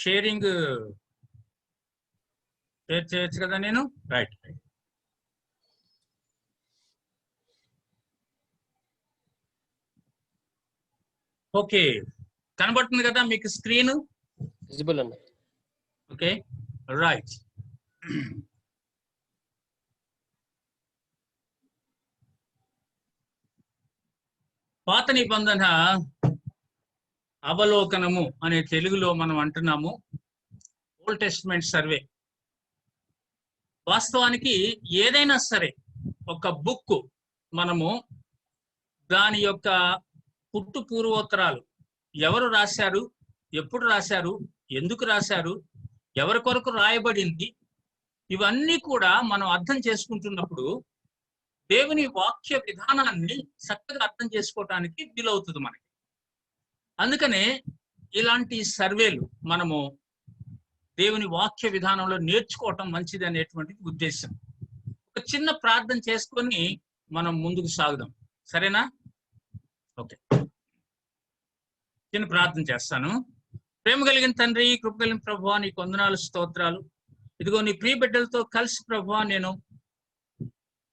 Sharing share చేయొచ్చు కదా నేను? రైట్. ఓకే, కనబడుతుంది కదా మీకు స్క్రీన్? విజిబుల్ అండి. Okay, right. పాత నిబంధన అవలోకనము అనే తెలుగులో మనం అంటున్నాము ఓల్డ్ టెస్ట్మెంట్ సర్వే. వాస్తవానికి ఏదైనా సరే ఒక బుక్ మనము దాని యొక్క పుట్టు పూర్వోత్తరాలు, ఎవరు రాశారు, ఎప్పుడు రాశారు, ఎందుకు రాశారు, ఎవరి కొరకు రాయబడింది, ఇవన్నీ కూడా మనం అర్థం చేసుకుంటున్నప్పుడు దేవుని వాక్య విధానాన్ని చక్కగా అర్థం చేసుకోవటానికి వీలవుతుంది మనకి. అందుకనే ఇలాంటి సర్వేలు మనము దేవుని వాక్య విధానంలో నేర్చుకోవటం మంచిది అనేటువంటి ఉద్దేశం. ఒక చిన్న ప్రార్థన చేసుకొని మనం ముందుకు సాగుదాం, సరేనా? ఓకే, చిన్న ప్రార్థన చేస్తాను. ప్రేమ కలిగిన తండ్రి, కృప కలిగిన ప్రభువా, నీకు వందనాలు, స్తోత్రాలు. ఇదిగో నీ ప్రియ బిడ్డలతో కలిసి ప్రభువా నేను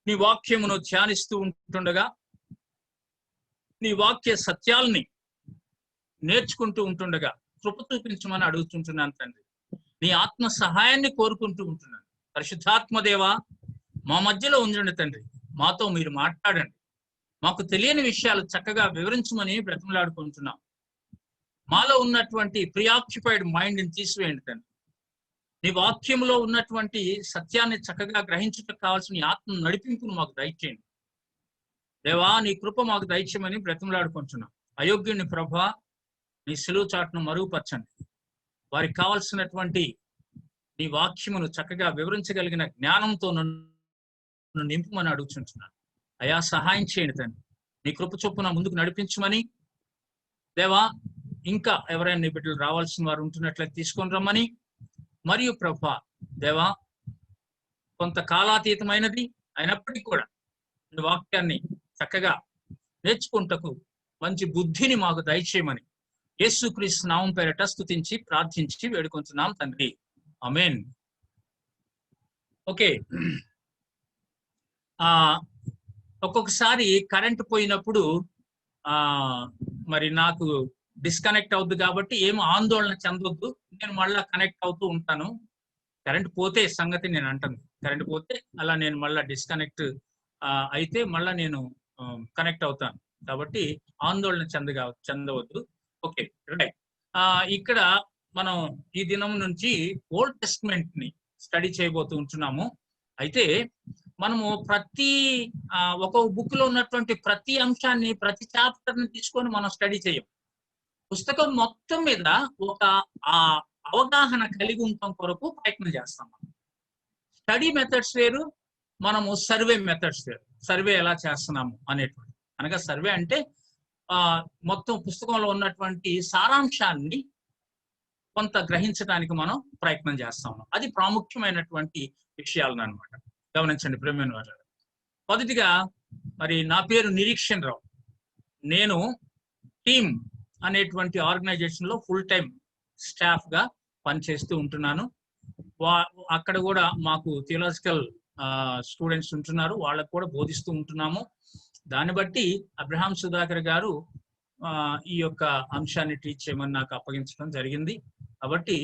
నీ వాక్యమును ధ్యానిస్తూ ఉంటుండగా నీ వాక్య సత్యాల్ని నేర్చుకుంటూ ఉంటుండగా కృప చూపించమని అడుగుతుంటున్నాను తండ్రి. నీ ఆత్మ సహాయాన్ని కోరుకుంటూ ఉంటున్నాను. పరిశుద్ధాత్మ దేవా, మా మధ్యలో ఉండండి తండ్రి. మాతో మీరు మాట్లాడండి. మాకు తెలియని విషయాలు చక్కగా వివరించమని బ్రతిమలాడుకుంటున్నాం. మాలో ఉన్నటువంటి ప్రియాక్యుపైడ్ మైండ్ని తీసివేయండి తండ్రి. నీ వాక్యంలో ఉన్నటువంటి సత్యాన్ని చక్కగా గ్రహించుటకు కావాల్సిన ఆత్మ నడిపింపును మాకు దయచేయండి దేవా. నీ కృప మాకు దయచేయమని బ్రతిమలాడుకుంటున్నాం. అయోగ్యుని ప్రభా, నీ సిలువ చాటును మరుగుపరచండి. వారికి కావాల్సినటువంటి నీ వాక్యమును చక్కగా వివరించగలిగిన జ్ఞానంతో నన్ను నింపుమని అడుగుతుంటున్నాను. అయా, సహాయం చేయండి తండ్రి. నీ కృప చొప్పున ముందుకు నడిపించమని దేవా. ఇంకా ఎవరైనా నీ బిడ్డలు రావాల్సిన వారు ఉంటున్నట్లయితే తీసుకొని రమ్మని, మరియు ప్రభా దేవా, కొంత కాలాతీతమైనది అయినప్పటికీ కూడా నీ వాక్యాన్ని చక్కగా నేర్చుకుంటకు మంచి బుద్ధిని మాకు దయచేయమని యేసుక్రీస్తు నామం పేరట స్తుతించి ప్రార్థించి వేడుకొంటున్నాం తండ్రి, ఆమేన్. ఓకే, ఒక్కొక్కసారి కరెంట్ పోయినప్పుడు మరి నాకు డిస్కనెక్ట్ అవుద్ది కాబట్టి ఏమో ఆందోళన చెందొద్దు, నేను మళ్ళా కనెక్ట్ అవుతూ ఉంటాను. కరెంట్ పోతే సంగతి నేను అంటాను, కరెంట్ పోతే అలా నేను మళ్ళా డిస్కనెక్ట్ అయితే మళ్ళా నేను కనెక్ట్ అవుతాను. కాబట్టి ఆందోళన చెందవద్దు. Okay, right. ఇక్కడ మనం ఈ దినం నుంచి ఓల్డ్ టెస్ట్మెంట్ ని స్టడీ చేయబోతూ ఉంటున్నాము. అయితే మనము ప్రతి ఒక బుక్ లో ఉన్నటువంటి ప్రతి అంశాన్ని, ప్రతి చాప్టర్ ని తీసుకొని మనం స్టడీ చేయం. పుస్తకం మొత్తం మీద ఒక అవగాహన కలిగి ఉండటం కొరకు ప్రయత్నం చేస్తాం. స్టడీ మెథడ్స్ వేరు, మనము సర్వే మెథడ్స్ వేరు. సర్వే ఎలా చేస్తున్నాము అనేటువంటి, అనగా సర్వే అంటే మొత్తం పుస్తకంలో ఉన్నటువంటి సారాంశాన్ని కొంత గ్రహించడానికి మనం ప్రయత్నం చేస్తాము. అది ప్రాముఖ్యమైనటువంటి విషయాలను అనమాట. గమనించండి ప్రేమైన వారు. మొదటిగా మరి నా పేరు నిరీక్షణ్ రావు. నేను టీమ్ అనేటువంటి ఆర్గనైజేషన్ లో ఫుల్ టైం స్టాఫ్ గా పనిచేస్తూ ఉంటున్నాను. అక్కడ కూడా మాకు థియలాజికల్ స్టూడెంట్స్ ఉంటున్నారు, వాళ్ళకు కూడా బోధిస్తూ ఉంటున్నాము. దాన్ని బట్టి అబ్రహాం సుధాకర్ గారు ఈ యొక్క అంశాన్ని టీచ్ చేయమని నాకు అప్పగించడం జరిగింది. కాబట్టి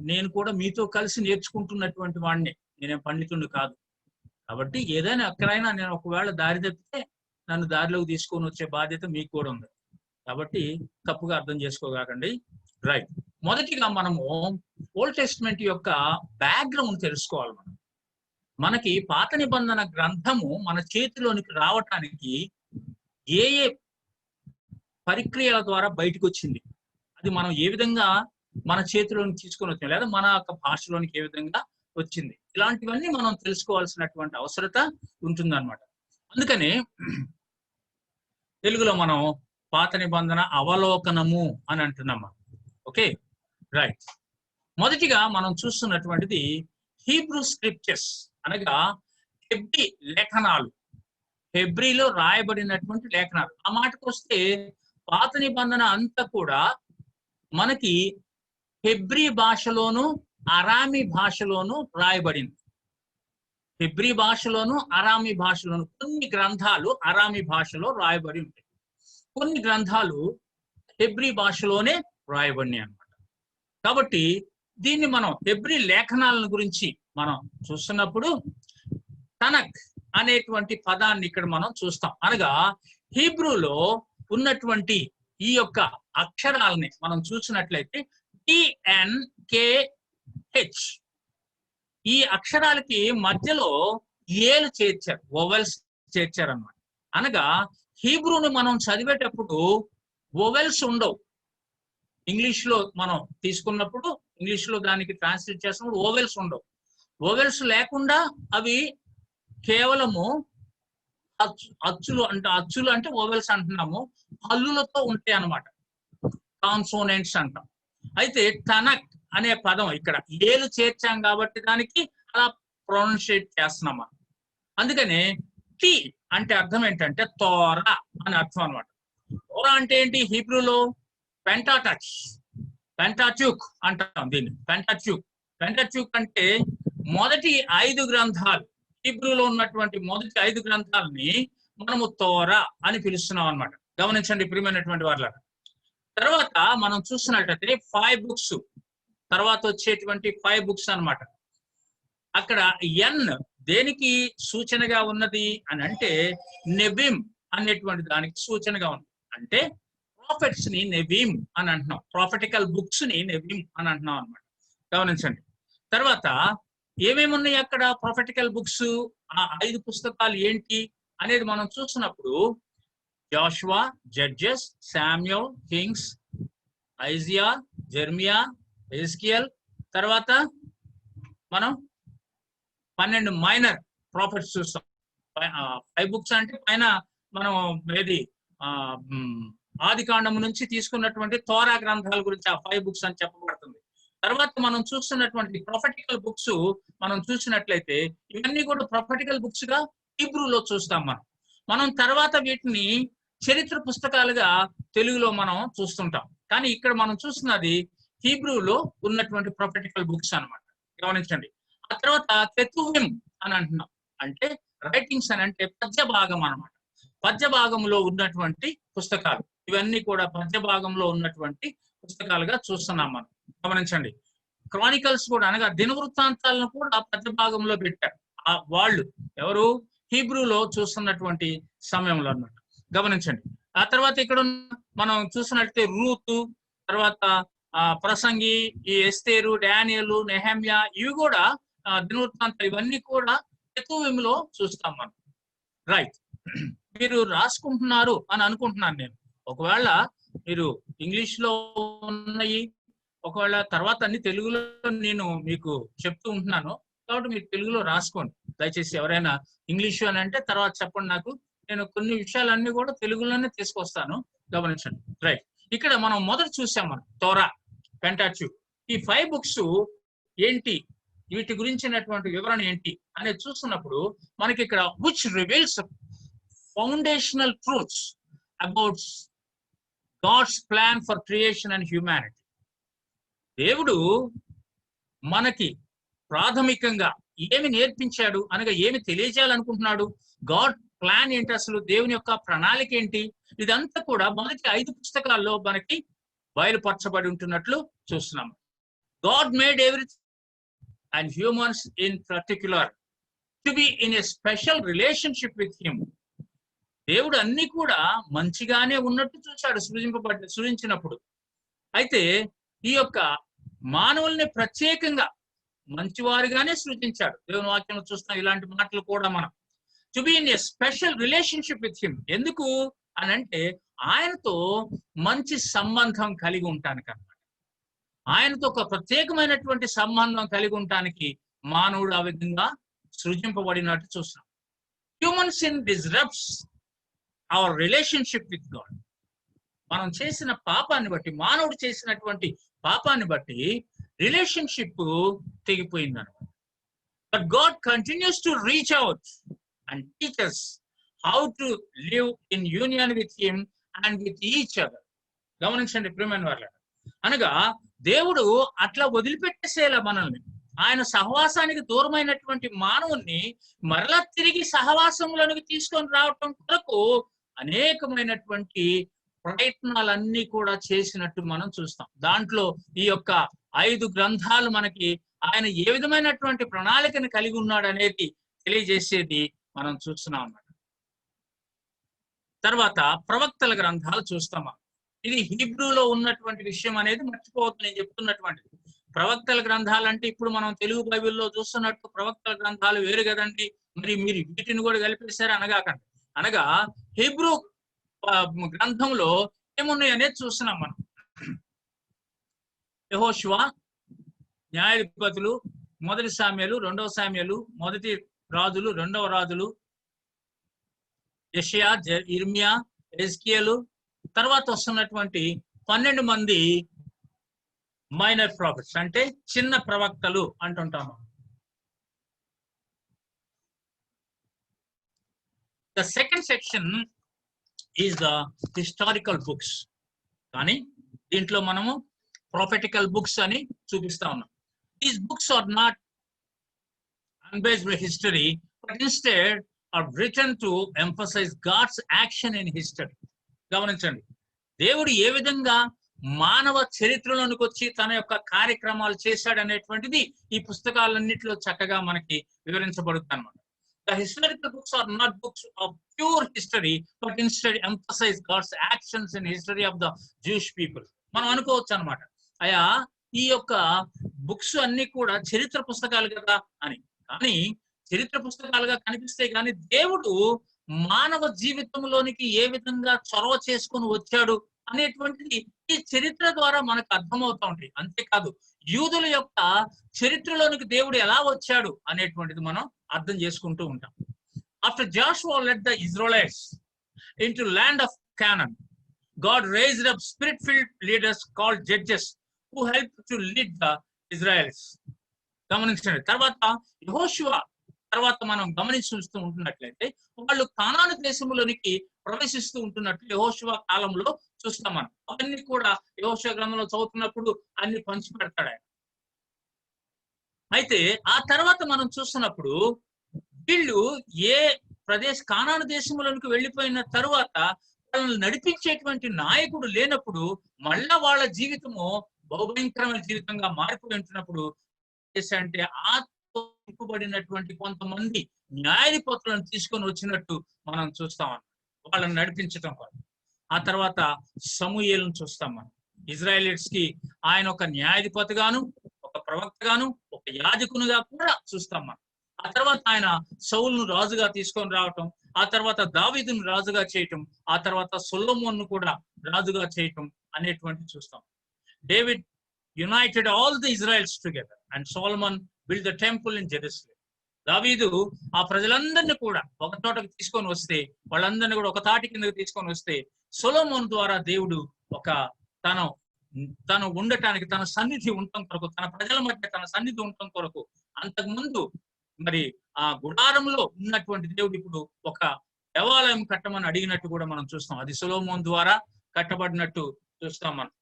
నేను కూడా మీతో కలిసి నేర్చుకుంటున్నటువంటి వాడిని, నేనేం పండితుడిని కాదు. కాబట్టి ఏదైనా ఎక్కడైనా నేను ఒకవేళ దారి తప్పితే నన్ను దారిలోకి తీసుకొని వచ్చే బాధ్యత మీకు కూడా ఉంది. కాబట్టి తప్పుగా అర్థం చేసుకోకండి. రైట్. మొదటిగా మనము ఓల్డ్ టెస్ట్మెంట్ యొక్క బ్యాక్గ్రౌండ్ తెలుసుకోవాలి. మనకి పాత నిబంధన గ్రంథము మన చేతిలోనికి రావటానికి ఏ ఏ ప్రక్రియల ద్వారా బయటకు వచ్చింది, అది మనం ఏ విధంగా మన చేతిలోనికి తీసుకొని వచ్చాం, లేదా మన యొక్క భాషలోనికి ఏ విధంగా వచ్చింది, ఇలాంటివన్నీ మనం తెలుసుకోవాల్సినటువంటి అవసరత ఉంటుందన్నమాట. అందుకని తెలుగులో మనం పాత నిబంధన అవలోకనము అని అంటున్నాము. Okay, right. మొదటిగా మనం చూస్తున్నటువంటిది హీబ్రూ స్క్రిప్చర్స్, అనగా హెబ్రీ లేఖనాలు, హెబ్రీలో రాయబడినటువంటి లేఖనాలు. ఆ మాటకు వస్తే పాత నిబంధన అంతా కూడా మనకి హెబ్రీ భాషలోను అరామీ భాషలోను రాయబడింది. హెబ్రీ భాషలోను అరామీ భాషలోను కొన్ని గ్రంథాలు అరామీ భాషలో రాయబడి ఉంటాయి, కొన్ని గ్రంథాలు హెబ్రీ భాషలోనే రాయబడినాయి అన్నమాట. కాబట్టి దీన్ని మనం హెబ్రీ లేఖనాలను గురించి మనం చూస్తున్నప్పుడు తనక్ అనేటువంటి పదాన్ని ఇక్కడ మనం చూస్తాం. అనగా హీబ్రూలో ఉన్నటువంటి ఈ యొక్క అక్షరాలని మనం చూసినట్లయితే TNKH, ఈ అక్షరాలకి మధ్యలో ఏలు చేర్చారు, వొవెల్స్ చేర్చారు అన్నమాట. అనగా హీబ్రూని మనం చదివేటప్పుడు వొవెల్స్ ఉండవు. ఇంగ్లీష్ లో మనం తీసుకున్నప్పుడు, ఇంగ్లీష్ లో దానికి ట్రాన్స్లేట్ చేసినప్పుడు వొవెల్స్ ఉండవు. వొవెల్స్ లేకుండా అవి కేవలము అచ్చులు అంటే వొవెల్స్ అంటున్నాము, హల్లులతో ఉంటాయి అన్నమాట, కాన్సోనెంట్స్ అంటాం. అయితే తనక్ అనే పదం ఇక్కడ ఏలు చేర్చాం కాబట్టి దానికి అలా ప్రొనౌన్షియేట్ చేస్తున్నాం. అందుకనే టీ అంటే అర్థం ఏంటంటే తోరా అని అర్థం అనమాట. తోరా అంటే ఏంటి హీబ్రూలో? పెంటాట్యూక్ అంటాం దీన్ని. పెంటాట్యూక్ అంటే మొదటి 5 గ్రంథాలు, హీబ్రూలో ఉన్నటువంటి మొదటి 5 గ్రంథాలని మనము తోరా అని పిలుస్తున్నాం అన్నమాట. గమనించండి ప్రియమైనటువంటి వాళ్ళ. తర్వాత మనం చూస్తున్నట్లయితే 5 books, తర్వాత వచ్చేటువంటి 5 books అన్నమాట. అక్కడ ఎన్ దేనికి సూచనగా ఉన్నది అని అంటే నెబిమ్ అనేటువంటి దానికి సూచనగా ఉంది. అంటే ప్రాఫిట్స్ ని నెబీమ్ అని అంటున్నాం, ప్రాఫిటికల్ బుక్స్ ని నెబీమ్ అని అంటున్నాం అనమాట. గమనించండి. తర్వాత ఏమేమి ఉన్నాయి అక్కడ ప్రాఫిటికల్ బుక్స్, ఆ 5 పుస్తకాలు ఏంటి అనేది మనం చూస్తున్నప్పుడు Joshua, Judges, Samuel, Kings, Isaiah, Jeremiah, Ezekiel, తర్వాత మనం 12 మైనర్ ప్రాఫిట్స్ చూస్తాం. 5 books అంటే పైన మనం ఏది ఆది కాండం నుంచి తీసుకున్నటువంటి తోరా గ్రంథాల గురించి ఆ 5 books అని చెప్పబడుతుంది. తర్వాత మనం చూస్తున్నటువంటి ప్రొఫెటికల్ బుక్స్ మనం చూసినట్లయితే ఇవన్నీ కూడా ప్రొఫెటికల్ బుక్స్ గా హీబ్రూలో చూస్తాం మనం తర్వాత వీటిని చరిత్ర పుస్తకాలుగా తెలుగులో మనం చూస్తుంటాం. కానీ ఇక్కడ మనం చూస్తున్నది హీబ్రూలో ఉన్నటువంటి ప్రొఫెటికల్ బుక్స్ అన్నమాట. గమనించండి. ఆ తర్వాత కెతువిమ్ అని అంటున్నాం, అంటే రైటింగ్స్ అని అంటే పద్య భాగం అన్నమాట. పద్య భాగంలో ఉన్నటువంటి పుస్తకాలు, ఇవన్నీ కూడా పద్య భాగంలో ఉన్నటువంటి పుస్తకాలుగా చూస్తున్నాం మనం. గమనించండి. క్రానికల్స్ కూడా అనగా దినవృత్తాంతాలను కూడా పద్య భాగంలో పెట్టారు వాళ్ళు ఎవరు హీబ్రూలో చూస్తున్నటువంటి సమయంలో అన్నమాట. గమనించండి. ఆ తర్వాత ఇక్కడ మనం చూసినట్లయితే రూతు, తర్వాత ప్రసంగి, ఈ ఎస్తేరు, డానియలు, నెహమ్యా, ఇవి కూడా దినవృత్తాంతాలు, ఇవన్నీ కూడా కెతువిమ్లో చూస్తాం మనం. రైట్. మీరు రాసుకుంటున్నారు అని అనుకుంటున్నాను నేను. ఒకవేళ మీరు ఇంగ్లీష్ లో ఉన్నాయి, ఒకవేళ తర్వాత అన్ని తెలుగులో నేను మీకు చెప్తూ ఉంటున్నాను, కాబట్టి మీరు తెలుగులో రాసుకోండి దయచేసి. ఎవరైనా ఇంగ్లీష్ అని అంటే తర్వాత చెప్పండి నాకు, నేను కొన్ని విషయాలన్నీ కూడా తెలుగులోనే తీసుకొస్తాను. గమనించండి. రైట్. ఇక్కడ మనం మొదట చూసాం మనం తోరా, పెంటాట్యూక్, ఈ 5 books ఏంటి, వీటి గురించినటువంటి వివరణ ఏంటి అనేది చూస్తున్నప్పుడు మనకి ఇక్కడ which reveals foundational truths about God's plan for creation and humanity. దేవుడు మనకి ప్రాథమికంగా ఏమి నేర్పించాడు అనగా ఏమి తెలియజేయాలనుకుంటున్నాడు, గాడ్ ప్లాన్ ఏంటి, అసలు దేవుని యొక్క ప్రణాళిక ఏంటి, ఇదంతా కూడా మొదటి 5 పుస్తకాల్లో మనకి బయలుపరచబడి ఉంటున్నట్లు చూస్తున్నాం. God made everything and humans in particular to be in a special relationship with him. దేవుడు అన్ని కూడా మంచిగానే ఉన్నట్టు చూశాడు సృజించినప్పుడు. అయితే ఈ యొక్క మానవుల్ని ప్రత్యేకంగా మంచివారిగానే సృజించాడు. దేవుని వాక్యంలో చూస్తున్నాం ఇలాంటి మాటలు కూడా మనం. To be in a special relationship with him. ఎందుకు అని అంటే ఆయనతో మంచి సంబంధం కలిగి ఉంటానికి అన్నమాట. ఆయనతో ఒక ప్రత్యేకమైనటువంటి సంబంధం కలిగి ఉండటానికి మానవుడు ఆ విధంగా సృజింపబడినట్టు చూస్తున్నాం. Human sin disrupts our relationship with God. మనం చేసిన పాపాన్ని బట్టి, మానవుడు చేసినటువంటి పాపాన్ని బట్టి రిలేషన్షిప్ తెగిపోయింది అనమాట. But God continues to reach out and teach us how to live in union with him and with each other. గమనించండి ప్రియమైన వాళ్ళ. అనగా దేవుడు అట్లా వదిలిపెట్టేసేలా మనల్ని, ఆయన సహవాసానికి దూరమైనటువంటి మానవుణ్ణి మరలా తిరిగి సహవాసంలోనికి తీసుకొని రావటం కొరకు అనేకమైనటువంటి ప్రయత్నాలన్నీ కూడా చేసినట్టు మనం చూస్తాం. దాంట్లో ఈ యొక్క 5 గ్రంథాలు మనకి ఆయన ఏ విధమైనటువంటి ప్రణాళికను కలిగి ఉన్నాడు అనేది తెలియజేసేది మనం చూస్తున్నాం అన్నమాట. తర్వాత ప్రవక్తల గ్రంథాలు చూస్తాం. ఇది హీబ్రూలో ఉన్నటువంటి విషయం అనేది మర్చిపోవద్దు నేను చెప్తున్నటువంటిది. ప్రవక్తల గ్రంథాలు అంటే ఇప్పుడు మనం తెలుగు బైబిల్లో చూస్తున్నట్టు ప్రవక్తల గ్రంథాలు వేరు కదండి, మరి మీరు వీటిని కూడా కలిపేశారు అనగాకండి. అనగా హీబ్రూ గ్రంథంలో ఏమున్నాయి అనేది చూస్తున్నాం మనం. యెహోషువ, న్యాయాధిపతులు, మొదటి సామ్యలు, రెండవ సామ్యలు, మొదటి రాజులు, రెండవ రాజులు, యెషయా, ఇర్మియా, ఎజ్కియేలు, తర్వాత వస్తున్నటువంటి 12 మంది మైనర్ ప్రాఫిట్స్ అంటే చిన్న ప్రవక్తలు అంటుంటాము. The second section is the historical books. కానీ దీంట్లో మనము ప్రొఫెటికల్ బుక్స్ అని చూపిస్తా ఉన్నాం. These books are not unbased by history, but instead are written to emphasize God's action in history. గమనించండి, దేవుడు ఏ విధంగా మానవ చరిత్రలోనికి వచ్చి తన యొక్క కార్యక్రమాలు చేశాడనేటువంటిది ఈ పుస్తకాలన్నింటిలో చక్కగా మనకి వివరించబడుతుంది అన్నమాట. The historical books are not books of pure history, but instead emphasize God's actions in history of the Jewish people. మనం అనుకోవచ్చు అన్నమాట, అయ్యా ఈ యొక్క బుక్స్ అన్ని కూడా చరిత్ర పుస్తకాలు కదా అని. కానీ చరిత్ర పుస్తకాలుగా కనిపిస్తే కానీ దేవుడు మానవ జీవితంలోనికి ఏ విధంగా చొరవ చేసుకొని వచ్చాడు అనేటువంటిది ఈ చరిత్ర ద్వారా మనకు అర్థమవుతా ఉంటాయి. అంతేకాదు యూదుల యొక్క చరిత్రలోనికి దేవుడు ఎలా వచ్చాడు అనేటువంటిది మనం అర్థం చేసుకుంటూ ఉంటాం. After Joshua led the Israelites into land of Canaan, God raised up spirit filled leaders called judges who help to lead the Israels. గమనించండి, తర్వాత యెహోషువ తర్వాత మనం గమనించి చూస్తూ ఉంటున్నట్లయితే వాళ్ళు కానాను దేశంలోనికి ప్రవేశిస్తూ ఉంటున్నట్లు యెహోషువ కాలంలో చూస్తాం మనం. అవన్నీ కూడా యెహోషువ గ్రంథంలో చదువుతున్నప్పుడు అన్ని పంచి పెడతాడు ఆయన. అయితే ఆ తర్వాత మనం చూస్తున్నప్పుడు వీళ్ళు ఏ కానాను దేశంలోనికి వెళ్ళిపోయిన తరువాత వాళ్ళని నడిపించేటువంటి నాయకుడు లేనప్పుడు మళ్ళా వాళ్ళ జీవితము బహుభయంకరమైన జీవితంగా మారిపోయి ఉంటున్నప్పుడు అంటే ఆత్మబడినటువంటి కొంతమంది న్యాయాధిపతులను తీసుకొని వచ్చినట్టు మనం చూస్తాం, వాళ్ళని నడిపించటం కోసం. ఆ తర్వాత సమూయేలును చూస్తాం మనం. ఇజ్రాయేలీట్స్ కి ఆయన ఒక న్యాయాధిపతిగాను, ఒక ప్రవక్తగాను, ఒక యాజకునిగా కూడా చూస్తాం మనం. ఆ తర్వాత ఆయన సౌలును రాజుగా తీసుకొని రావటం, ఆ తర్వాత దావీదును రాజుగా చేయటం, ఆ తర్వాత సొలొమోన్ను కూడా రాజుగా చేయటం అనేటువంటి చూస్తాం. David united all the Israelites together and Solomon built the temple in Jerusalem. దావీదు ఆ ప్రజలందరినీ కూడా ఒక చోటకి తీసుకొని వస్తే, వాళ్ళందరినీ కూడా ఒక తాటి కిందకి తీసుకొని వస్తే సొలొమోను ద్వారా దేవుడు ఒక తను ఉండటానికి, తన సన్నిధి ఉండటం కొరకు, తన ప్రజల మధ్య తన సన్నిధి ఉండటం కొరకు అంతకుముందు మరి ఆ గుడారంలో ఉన్నటువంటి దేవుడు ఇప్పుడు ఒక దేవాలయం కట్టమని అడిగినట్టు కూడా మనం చూస్తాం. అది సొలొమోను ద్వారా కట్టబడినట్టు చూస్తాం మనం.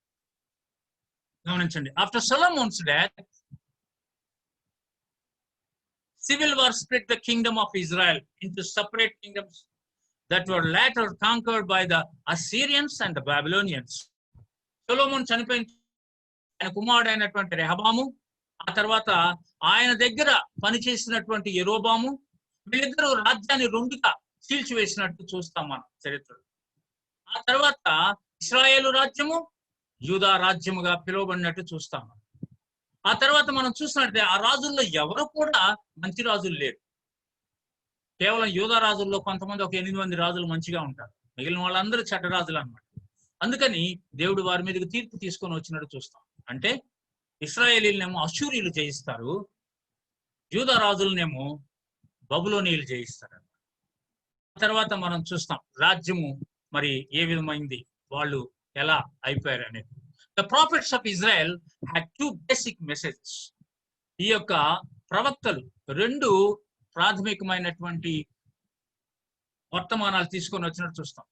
గమనించండి, after Solomon's death civil war split the kingdom of Israel into separate kingdoms that were later conquered by the Assyrians and the Babylonians. సొలొమోను చనిపోయిన ఆయన కుమారుడైనటువంటి రెహబాము, ఆ తర్వాత ఆయన దగ్గర పనిచేసినటువంటి యెరోబాము, వీళ్ళిద్దరూ రాజ్యాన్ని 2గా చీల్చివేసినట్టు చూస్తాం మనం చరిత్రలో. ఆ తర్వాత ఇశ్రాయేలు రాజ్యము యూదా రాజ్యముగా పిలువబడినట్టు చూస్తాం. ఆ తర్వాత మనం చూసినట్లయితే ఆ రాజుల్లో ఎవరు కూడా మంచి రాజులు లేరు. కేవలం యూదా రాజుల్లో కొంతమంది ఒక 8 మంది రాజులు మంచిగా ఉంటారు, మిగిలిన వాళ్ళందరూ చెడ్డ రాజులు అన్నమాట. అందుకని దేవుడు వారి మీదకి తీర్పు తీసుకొని వచ్చినట్టు చూస్తాం. అంటే ఇశ్రాయేలీలనేమో అష్షూరీయులు జయిస్తారు, యూదా రాజులనేమో బబులోనీయులు జయిస్తారు. తర్వాత మనం చూస్తాం రాజ్యము మరి ఏ విధమైంది, వాళ్ళు ఎలా అయిపోయారు అనేది. The prophets of Israel had 2 basic messages. ఈ యొక్క ప్రవక్తలు 2 ప్రాథమికమైనటువంటి వర్తమానాలు తీసుకొని వచ్చినట్టు చూస్తాం.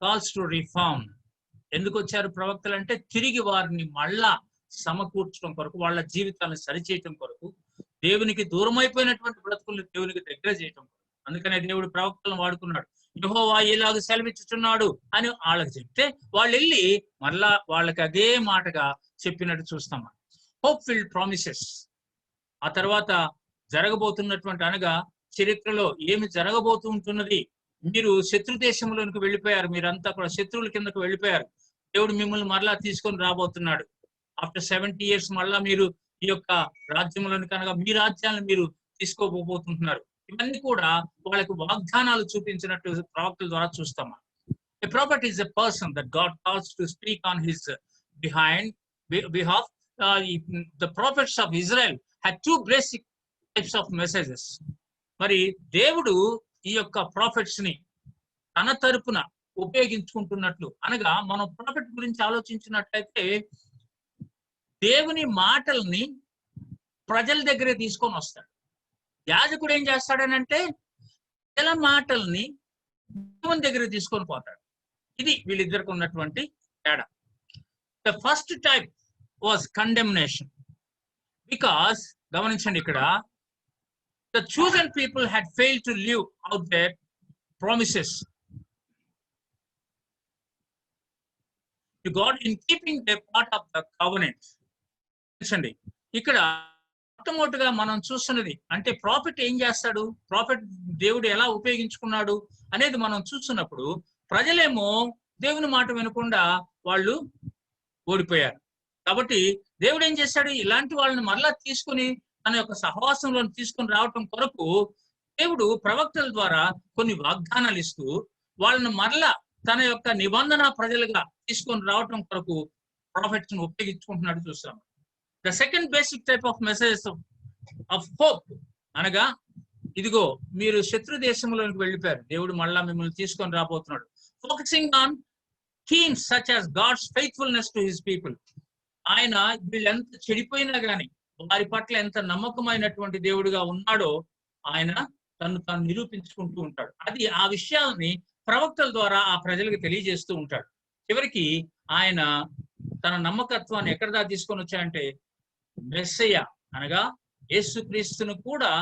Calls to reform. ఎందుకు వచ్చారు ప్రవక్తలు అంటే తిరిగి వారిని మళ్ళా సమకూర్చడం కొరకు, వాళ్ళ జీవితాలను సరిచేయటం కొరకు, దేవునికి దూరం అయిపోయినటువంటి బ్రతుకుల్ని దేవునికి దగ్గర చేయటం కొరకు. అందుకనే దేవుడు ప్రవక్తలను వాడుకున్నాడు. యెహోవా ఇలాగ సెలవిచ్చుచున్నాడు అని వాళ్ళకి చెప్తే వాళ్ళు వెళ్ళి మళ్ళా వాళ్ళకి అదే మాటగా చెప్పినట్టు చూస్తాం. Hope filled promises. ఆ తర్వాత జరగబోతున్నటువంటి, అనగా చరిత్రలో ఏమి జరగబోతూ ఉంటున్నది. మీరు శత్రు దేశంలోనికి వెళ్ళిపోయారు, మీరంతా కూడా శత్రువుల కిందకు వెళ్ళిపోయారు. దేవుడు మిమ్మల్ని మరలా తీసుకొని రాబోతున్నాడు. ఆఫ్టర్ 70 years మళ్ళా మీరు ఈ యొక్క రాజ్యంలోని కనుక మీ రాజ్యాలను మీరు తీసుకోబోతుంటున్నారు. ఇవన్నీ కూడా వాళ్ళకి వాగ్దానాలు చూపించినట్టు ప్రవక్తల ద్వారా చూస్తాం. A prophet is a person that God calls to speak on his behalf. The prophets of Israel had two basic types of messages. మరి దేవుడు ఈ యొక్క ప్రాఫిట్స్ ని తన తరపున ఉపయోగించుకుంటున్నట్లు, అనగా మనం ప్రాఫిట్ గురించి ఆలోచించినట్లయితే దేవుని మాటల్ని ప్రజల దగ్గరే తీసుకొని వస్తాడు. యాజకుడు ఏం చేస్తాడనంటే ప్రజల మాటల్ని దేవుని దగ్గర తీసుకొని పోతాడు. ఇది వీళ్ళిద్దరికి ఉన్నటువంటి తేడా. The first type was condemnation. Because గమనించండి, ఇక్కడ the chosen people had failed to live out their promises to God in keeping their part of the covenant. ఇక్కడ మొట్టమొదటిగా మనం చూస్తున్నది అంటే ప్రాఫిట్ ఏం చేస్తాడు, ప్రాఫిట్ దేవుడు ఎలా ఉపయోగించుకున్నాడు అనేది మనం చూస్తున్నప్పుడు ప్రజలేమో దేవుని మాట వినకుండా వాళ్ళు ఓడిపోయారు. కాబట్టి దేవుడు ఏం చేశాడు, ఇలాంటి వాళ్ళని మరలా తీసుకుని తన యొక్క సహవాసంలో తీసుకొని రావటం కొరకు దేవుడు ప్రవక్తల ద్వారా కొన్ని వాగ్దానాలు ఇస్తూ వాళ్ళని మరలా తన యొక్క నిబంధన ప్రజలుగా తీసుకొని రావటం కొరకు ప్రాఫిట్స్ ను ఉపయోగించుకుంటున్నాడు చూస్తాం. The second basic type of message of hope, అనగా ఇదిగో మీరు శత్రు దేశంలోకి వెళ్ళిపోయారు, దేవుడు మళ్ళా మిమ్మల్ని తీసుకొని రాబోతున్నాడు. Focusing on themes such as God's faithfulness to his people. ఆయన వీళ్ళెంత చెడిపోయినా గానీ వారి పట్ల ఎంత నమ్మకమైనటువంటి దేవుడిగా ఉన్నాడో ఆయన తాను నిరూపించుకుంటూ ఉంటాడు. అది ఆ విషయాలని ప్రవక్తల ద్వారా ఆ ప్రజలకు తెలియజేస్తూ ఉంటాడు. చివరికి ఆయన తన నమ్మకత్వాన్ని ఎక్కడ దాకా తీసుకొని వచ్చాయంటే మెస్సయ్య అనగా యేసుక్రీస్తును కూడా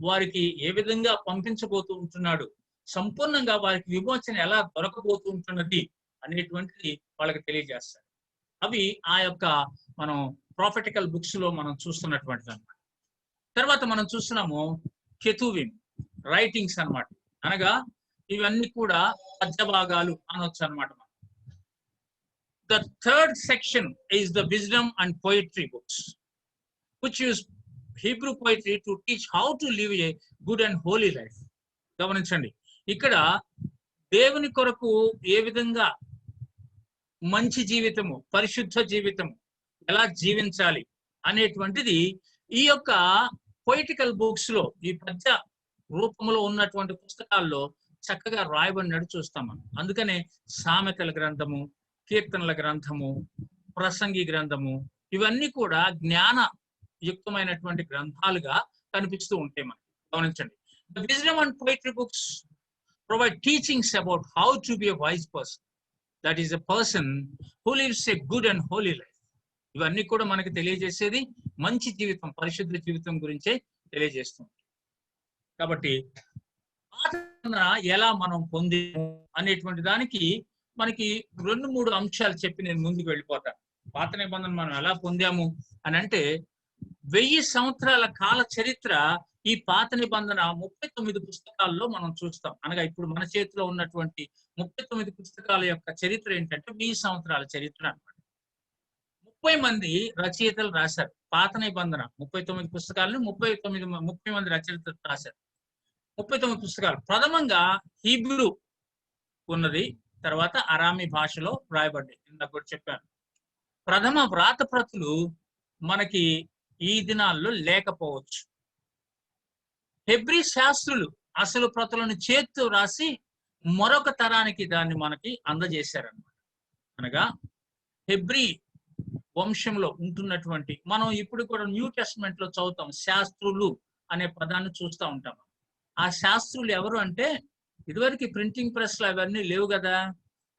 వారికి ఏ విధంగా పంపించబోతూ ఉంటున్నాడు, సంపూర్ణంగా వారికి విమోచన ఎలా దొరకబోతూ ఉంటున్నది అనేటువంటిది వాళ్ళకి తెలియజేస్తాడు. అవి ఆ యొక్క మనం ప్రాఫిటికల్ బుక్స్ లో మనం చూస్తున్నటువంటిది అన్నమాట. తర్వాత మనం చూస్తున్నాము కెతువిమ్ రైటింగ్స్ అన్నమాట, అనగా ఇవన్నీ కూడా పద్య భాగాలు అనొచ్చు అనమాట. The third section is the wisdom and poetry books which use Hebrew poetry to teach how to live a good and Holi life. గమనించండి, ఇక్కడ దేవుని కొరకు ఏ విధంగా మంచి జీవితము, పరిశుద్ధ జీవితము ఎలా జీవించాలి అనేటువంటిది ఈ యొక్క పొయిటికల్ బుక్స్ లో, ఈ పద్య రూపంలో ఉన్నటువంటి పుస్తకాల్లో చక్కగా రాయబడినట్టు చూస్తాం మనం. అందుకనే సామెతల గ్రంథము, కీర్తనల గ్రంథము, ప్రసంగి గ్రంథము ఇవన్నీ కూడా జ్ఞాన యుక్తమైనటువంటి గ్రంథాలుగా కనిపిస్తూ ఉంటాయి మనకి. గమనించండి, the wisdom and poetry books provide teachings about how to be a wise person, that is a person who lives a good and Holi life. ఇవన్నీ కూడా మనకి తెలియజేసేది మంచి జీవితం, పరిశుద్ధ జీవితం గురించే తెలియజేస్తుంది. కాబట్టి ఎలా మనం పొంది అనేటువంటి దానికి మనకి 2-3 అంశాలు చెప్పి నేను ముందుకు వెళ్ళిపోతాను. పాత నిబంధన మనం ఎలా పొందాము అని అంటే 1000 సంవత్సరాల కాల చరిత్ర ఈ పాత నిబంధన 39 పుస్తకాల్లో మనం చూస్తాం. అనగా ఇప్పుడు మన చేతిలో ఉన్నటువంటి 39 పుస్తకాల యొక్క చరిత్ర ఏంటంటే 1000 సంవత్సరాల చరిత్ర అన్నమాట. 30 మంది రచయితలు రాశారు పాత నిబంధన 39 పుస్తకాలను 30 మంది రచయితలు రాశారు. 39 పుస్తకాలు ప్రథమంగా హీబ్రూ ఉన్నది, తర్వాత అరామీ భాషలో రాయబడ్డాయి. ఇందాక కూడా చెప్పాను. ప్రథమ వ్రాత ప్రతులు మనకి ఈ దినాల్లో లేకపోవచ్చు. హెబ్రీ శాస్త్రులు అసలు ప్రతులను చేత్తో రాసి మరొక తరానికి దాన్ని మనకి అందజేశారన్నమాట. అనగా హెబ్రీ వంశంలో ఉంటున్నటువంటి, మనం ఇప్పుడు కూడా న్యూ టెస్ట్మెంట్ లో చదువుతాం, శాస్త్రులు అనే పదాన్ని చూస్తూ ఉంటాం. ఆ శాస్త్రులు ఎవరు అంటే, ఇదివరకు ప్రింటింగ్ ప్రెస్లు అవన్నీ లేవు కదా,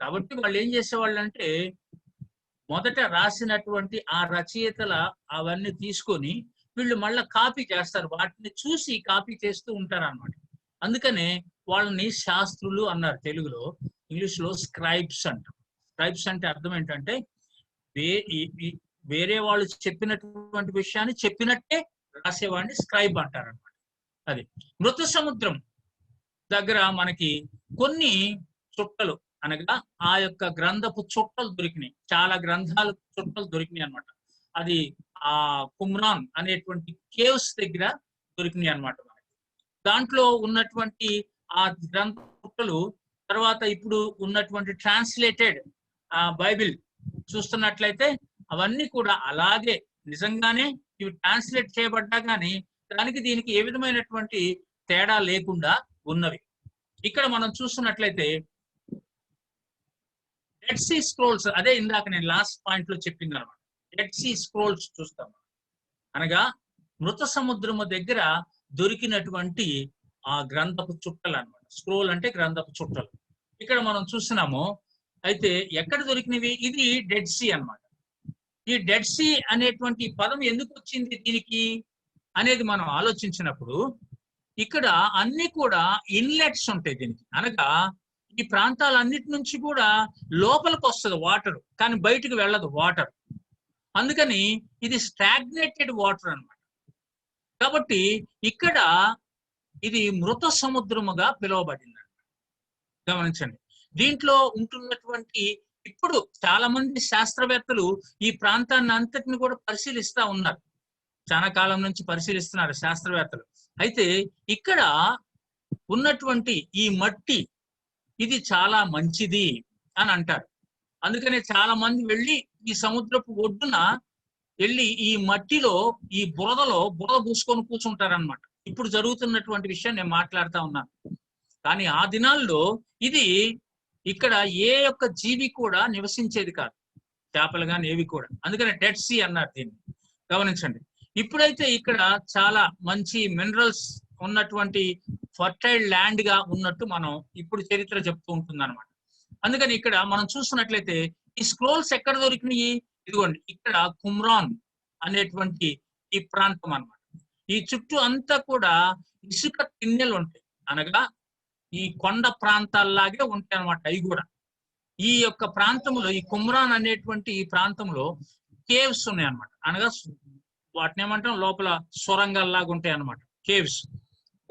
కాబట్టి వాళ్ళు ఏం చేసేవాళ్ళు అంటే మొదట రాసినటువంటి ఆ రచయితల అవన్నీ తీసుకొని వీళ్ళు మళ్ళీ కాపీ చేస్తారు, వాటిని చూసి కాపీ చేస్తూ ఉంటారు అన్నమాట. అందుకనే వాళ్ళని శాస్త్రులు అన్నారు తెలుగులో, ఇంగ్లీష్ లో స్క్రైబ్స్ అంటారు. స్క్రైబ్స్ అంటే అర్థం ఏంటంటే వేరే వాళ్ళు చెప్పినటువంటి విషయాన్ని చెప్పినట్టే రాసేవాడిని స్క్రైబ్ అంటారు అనమాట. అది మృత సముద్రం దగ్గర మనకి కొన్ని చుట్టలు అనగా ఆ యొక్క గ్రంథపు చుట్టలు దొరికినాయి, చాలా గ్రంథాలు చుట్టలు దొరికినాయి అనమాట. అది ఆ కుమ్రాన్ అనేటువంటి కేవ్స్ దగ్గర దొరికినాయి అనమాట. దాంట్లో ఉన్నటువంటి ఆ గ్రంథ చుట్టలు తర్వాత ఇప్పుడు ఉన్నటువంటి ట్రాన్స్లేటెడ్ బైబిల్ చూస్తున్నట్లయితే అవన్నీ కూడా అలాగే నిజంగానే ఇవి ట్రాన్స్లేట్ చేయబడ్డా కానీ దానికి దీనికి ఏ విధమైనటువంటి తేడా లేకుండా ఉన్నవి. ఇక్కడ మనం చూస్తున్నట్లయితే డెడ్ సీ స్క్రోల్స్, అదే ఇందాక నేను లాస్ట్ పాయింట్ లో చెప్పింది అనమాట. డెడ్ సీ స్క్రోల్స్ చూస్తాం, అనగా మృత సముద్రము దగ్గర దొరికినటువంటి ఆ గ్రంథపు చుట్టలు అనమాట. స్క్రోల్ అంటే గ్రంథపు చుట్టలు ఇక్కడ మనం చూస్తున్నాము. అయితే ఎక్కడ దొరికినవి? ఇది డెడ్ సీ అన్నమాట. ఈ డెడ్ సీ అనేటువంటి పదం ఎందుకు వచ్చింది దీనికి అనేది మనం ఆలోచించినప్పుడు ఇక్కడ అన్ని కూడా ఇన్లెట్స్ ఉంటాయి దీనికి, అనగా ఈ ప్రాంతాలన్నిటి నుంచి కూడా లోపలికి వస్తుంది వాటర్, కానీ బయటకు వెళ్ళదు వాటర్. అందుకని ఇది స్టాగ్నేటెడ్ వాటర్ అన్నమాట. కాబట్టి ఇక్కడ ఇది మృత సముద్రముగా పిలువబడింది. గమనించండి, దీంట్లో ఉంటున్నటువంటి ఇప్పుడు చాలా మంది శాస్త్రవేత్తలు ఈ ప్రాంతాన్ని అంతటిని కూడా పరిశీలిస్తా ఉన్నారు, చాలా కాలం నుంచి పరిశీలిస్తున్నారు శాస్త్రవేత్తలు. అయితే ఇక్కడ ఉన్నటువంటి ఈ మట్టి ఇది చాలా మంచిది అని అంటారు. అందుకనే చాలా మంది వెళ్ళి ఈ సముద్రపు ఒడ్డున వెళ్ళి ఈ మట్టిలో ఈ బురద పూసుకొని కూర్చుంటారనమాట. ఇప్పుడు జరుగుతున్నటువంటి విషయం నేను మాట్లాడుతా ఉన్నాను. కానీ ఆ దినాల్లో ఇది ఇక్కడ ఏ యొక్క జీవి కూడా నివసించేది కాదు, చేపలు కానీ ఏవి కూడా. అందుకని డెడ్ సీ అన్నారు దీన్ని. గమనించండి, ఇప్పుడైతే ఇక్కడ చాలా మంచి మినరల్స్ ఉన్నటువంటి ఫర్టైల్ ల్యాండ్ గా ఉన్నట్టు మనం ఇప్పుడు చరిత్ర చెప్తూ ఉంటుంది అనమాట. అందుకని ఇక్కడ మనం చూస్తున్నట్లయితే ఈ స్క్రోల్స్ ఎక్కడ దొరికినాయి? ఇదిగోండి, ఇక్కడ కుమ్రాన్ అనేటువంటి ఈ ప్రాంతం అన్నమాట. ఈ చుట్టూ అంతా కూడా ఇసుక తిన్నెలు ఉంటాయి, అనగా ఈ కొండ ప్రాంతాల్లాగే ఉంటాయి అన్నమాట. అవి కూడా ఈ యొక్క ప్రాంతంలో, ఈ కుమ్రాన్ అనేటువంటి ఈ ప్రాంతంలో కేవ్స్ ఉన్నాయి అన్నమాట, అనగా వాటిని ఏమంటాం లోపల సొరంగాల్లాగా ఉంటాయి అన్నమాట, కేవ్స్,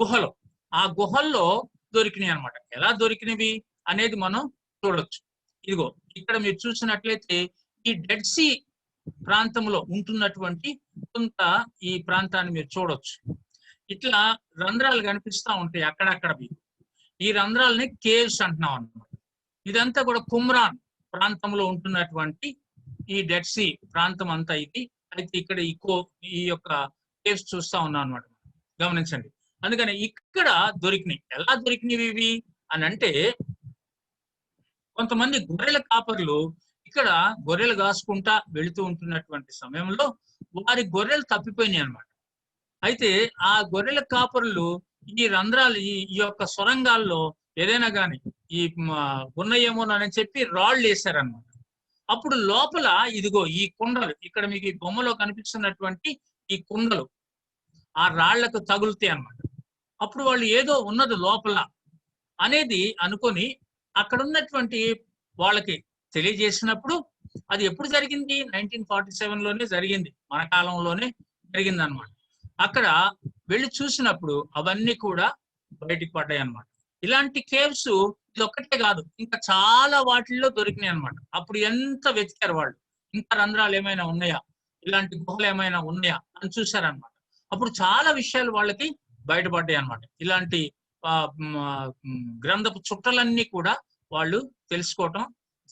గుహలు. ఆ గుహల్లో దొరికినాయి అన్నమాట. ఎలా దొరికినవి అనేది మనం చూడొచ్చు. ఇదిగో ఇక్కడ మీరు చూసినట్లయితే ఈ డెడ్ సీ ప్రాంతంలో ఉంటున్నటువంటి కొంత ఈ ప్రాంతాన్ని మీరు చూడొచ్చు. ఇట్లా రంధ్రాలు కనిపిస్తా ఉంటాయి అక్కడక్కడ. ఈ రంధ్రాలని కేవ్స్ అంటున్నాం అన్నమాట. ఇదంతా కూడా కుమ్రాన్ ప్రాంతంలో ఉంటున్నటువంటి ఈ డెడ్ సీ ప్రాంతం అంతా ఇది. అయితే ఇక్కడ ఈ యొక్క కేవ్స్ చూస్తా ఉన్నాం అనమాట. గమనించండి, అందుకని ఇక్కడ దొరికినాయి. ఎలా దొరికినవి ఇవి అని అంటే, కొంతమంది గొర్రెల కాపర్లు ఇక్కడ గొర్రెలు కాసుకుంటా వెళుతూ ఉంటున్నటువంటి సమయంలో వారి గొర్రెలు తప్పిపోయినాయి అనమాట. అయితే ఆ గొర్రెల కాపరులు ఈ రంధ్రాలు ఈ యొక్క సొరంగాల్లో ఏదైనా కానీ ఈ ఉన్నాయేమోనని చెప్పి రాళ్ళు వేశారనమాట. అప్పుడు లోపల ఇదిగో ఈ కుండలు, ఇక్కడ మీకు ఈ బొమ్మలో కనిపిస్తున్నటువంటి ఈ కుండలు ఆ రాళ్లకు తగులుతాయి అన్నమాట. అప్పుడు వాళ్ళు ఏదో ఉన్నది లోపల అనేది అనుకొని అక్కడ ఉన్నటువంటి వాళ్ళకి తెలియజేసినప్పుడు, అది ఎప్పుడు జరిగింది? 1947లోనే జరిగింది, మన కాలంలోనే జరిగింది అనమాట. అక్కడ వెళ్ళి చూసినప్పుడు అవన్నీ కూడా బయటికి పడ్డాయి అన్నమాట. ఇలాంటి కేవ్స్ ఇది ఒక్కటే కాదు, ఇంకా చాలా వాటిల్లో దొరికినాయి అనమాట. అప్పుడు ఎంత వెతికారు వాళ్ళు, ఇంకా రంధ్రాలు ఏమైనా ఉన్నాయా, ఇలాంటి గుహలు ఏమైనా ఉన్నాయా అని చూశారనమాట. అప్పుడు చాలా విషయాలు వాళ్ళకి బయటపడ్డాయి అనమాట. ఇలాంటి గ్రంథపు చుట్టలన్నీ కూడా వాళ్ళు తెలుసుకోవటం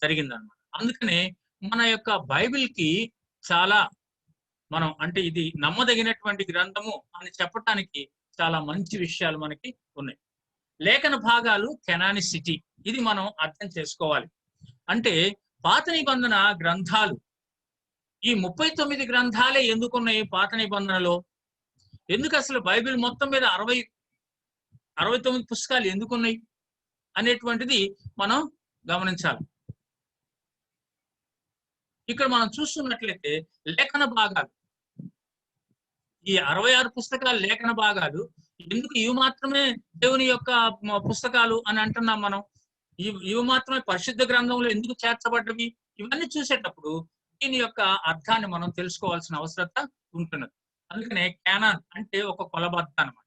జరిగిందనమాట. అందుకనే మన యొక్క బైబిల్ కి చాలా మనం అంటే ఇది నమ్మదగినటువంటి గ్రంథము అని చెప్పటానికి చాలా మంచి విషయాలు మనకి ఉన్నాయి. లేఖన భాగాలు కెనానిసిటీ, ఇది మనం అర్థం చేసుకోవాలి. అంటే పాత నిబంధన గ్రంథాలు, ఈ 39 గ్రంథాలే ఎందుకున్నాయి పాత నిబంధనలో? ఎందుకు అసలు బైబిల్ మొత్తం మీద 69 పుస్తకాలు ఎందుకున్నాయి అనేటువంటిది మనం గమనించాలి. ఇక్కడ మనం చూస్తున్నట్లయితే లేఖన భాగాలు, ఈ 66 పుస్తకాలు లేఖన భాగాలు. ఎందుకు ఇవి మాత్రమే దేవుని యొక్క పుస్తకాలు అని అంటున్నాం మనం? ఇవి మాత్రమే పరిశుద్ధ గ్రంథంలో ఎందుకు చేర్చబడ్డవి? ఇవన్నీ చూసేటప్పుడు దీని యొక్క అర్థాన్ని మనం తెలుసుకోవాల్సిన అవసరత ఉంటున్నది. అందుకనే క్యానాన్ అంటే ఒక కొలబద్ద అన్నమాట.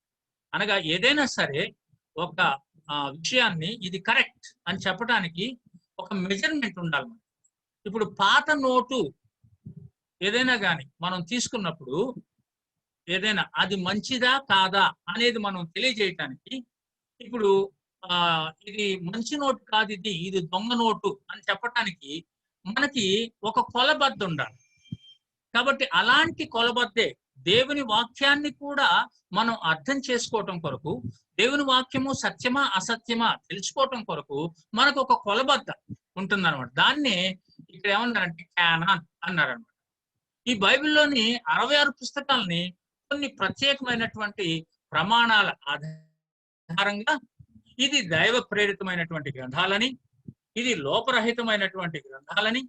అనగా ఏదైనా సరే ఒక విషయాన్ని ఇది కరెక్ట్ అని చెప్పడానికి ఒక మెజర్మెంట్ ఉండాలి. ఇప్పుడు పాత నోటు ఏదైనా కానీ మనం తీసుకున్నప్పుడు ఏదైనా అది మంచిదా కాదా అనేది మనం తెలియజేయటానికి ఇప్పుడు ఇది మంచి నోటు కాదు, ఇది దొంగ నోటు అని చెప్పటానికి మనకి ఒక కొలబద్ద ఉండాలి. కాబట్టి అలాంటి కొలబద్దే దేవుని వాక్యాన్ని కూడా మనం అర్థం చేసుకోవటం కొరకు, దేవుని వాక్యము సత్యమా అసత్యమా తెలుసుకోవటం కొరకు మనకు ఒక కొలబద్ద ఉంటుందన్నమాట. దాన్నే ఇక్కడ ఏమన్నారంటే క్యానాన్ అన్నారనమాట. ఈ బైబిల్లోని 66 పుస్తకాలని కొన్ని ప్రత్యేకమైనటువంటి ప్రమాణాల ఆధారంగా ఇది దైవ ప్రేరితమైనటువంటి గ్రంథాలని, ఇది లోపరహితమైనటువంటి గ్రంథాలని,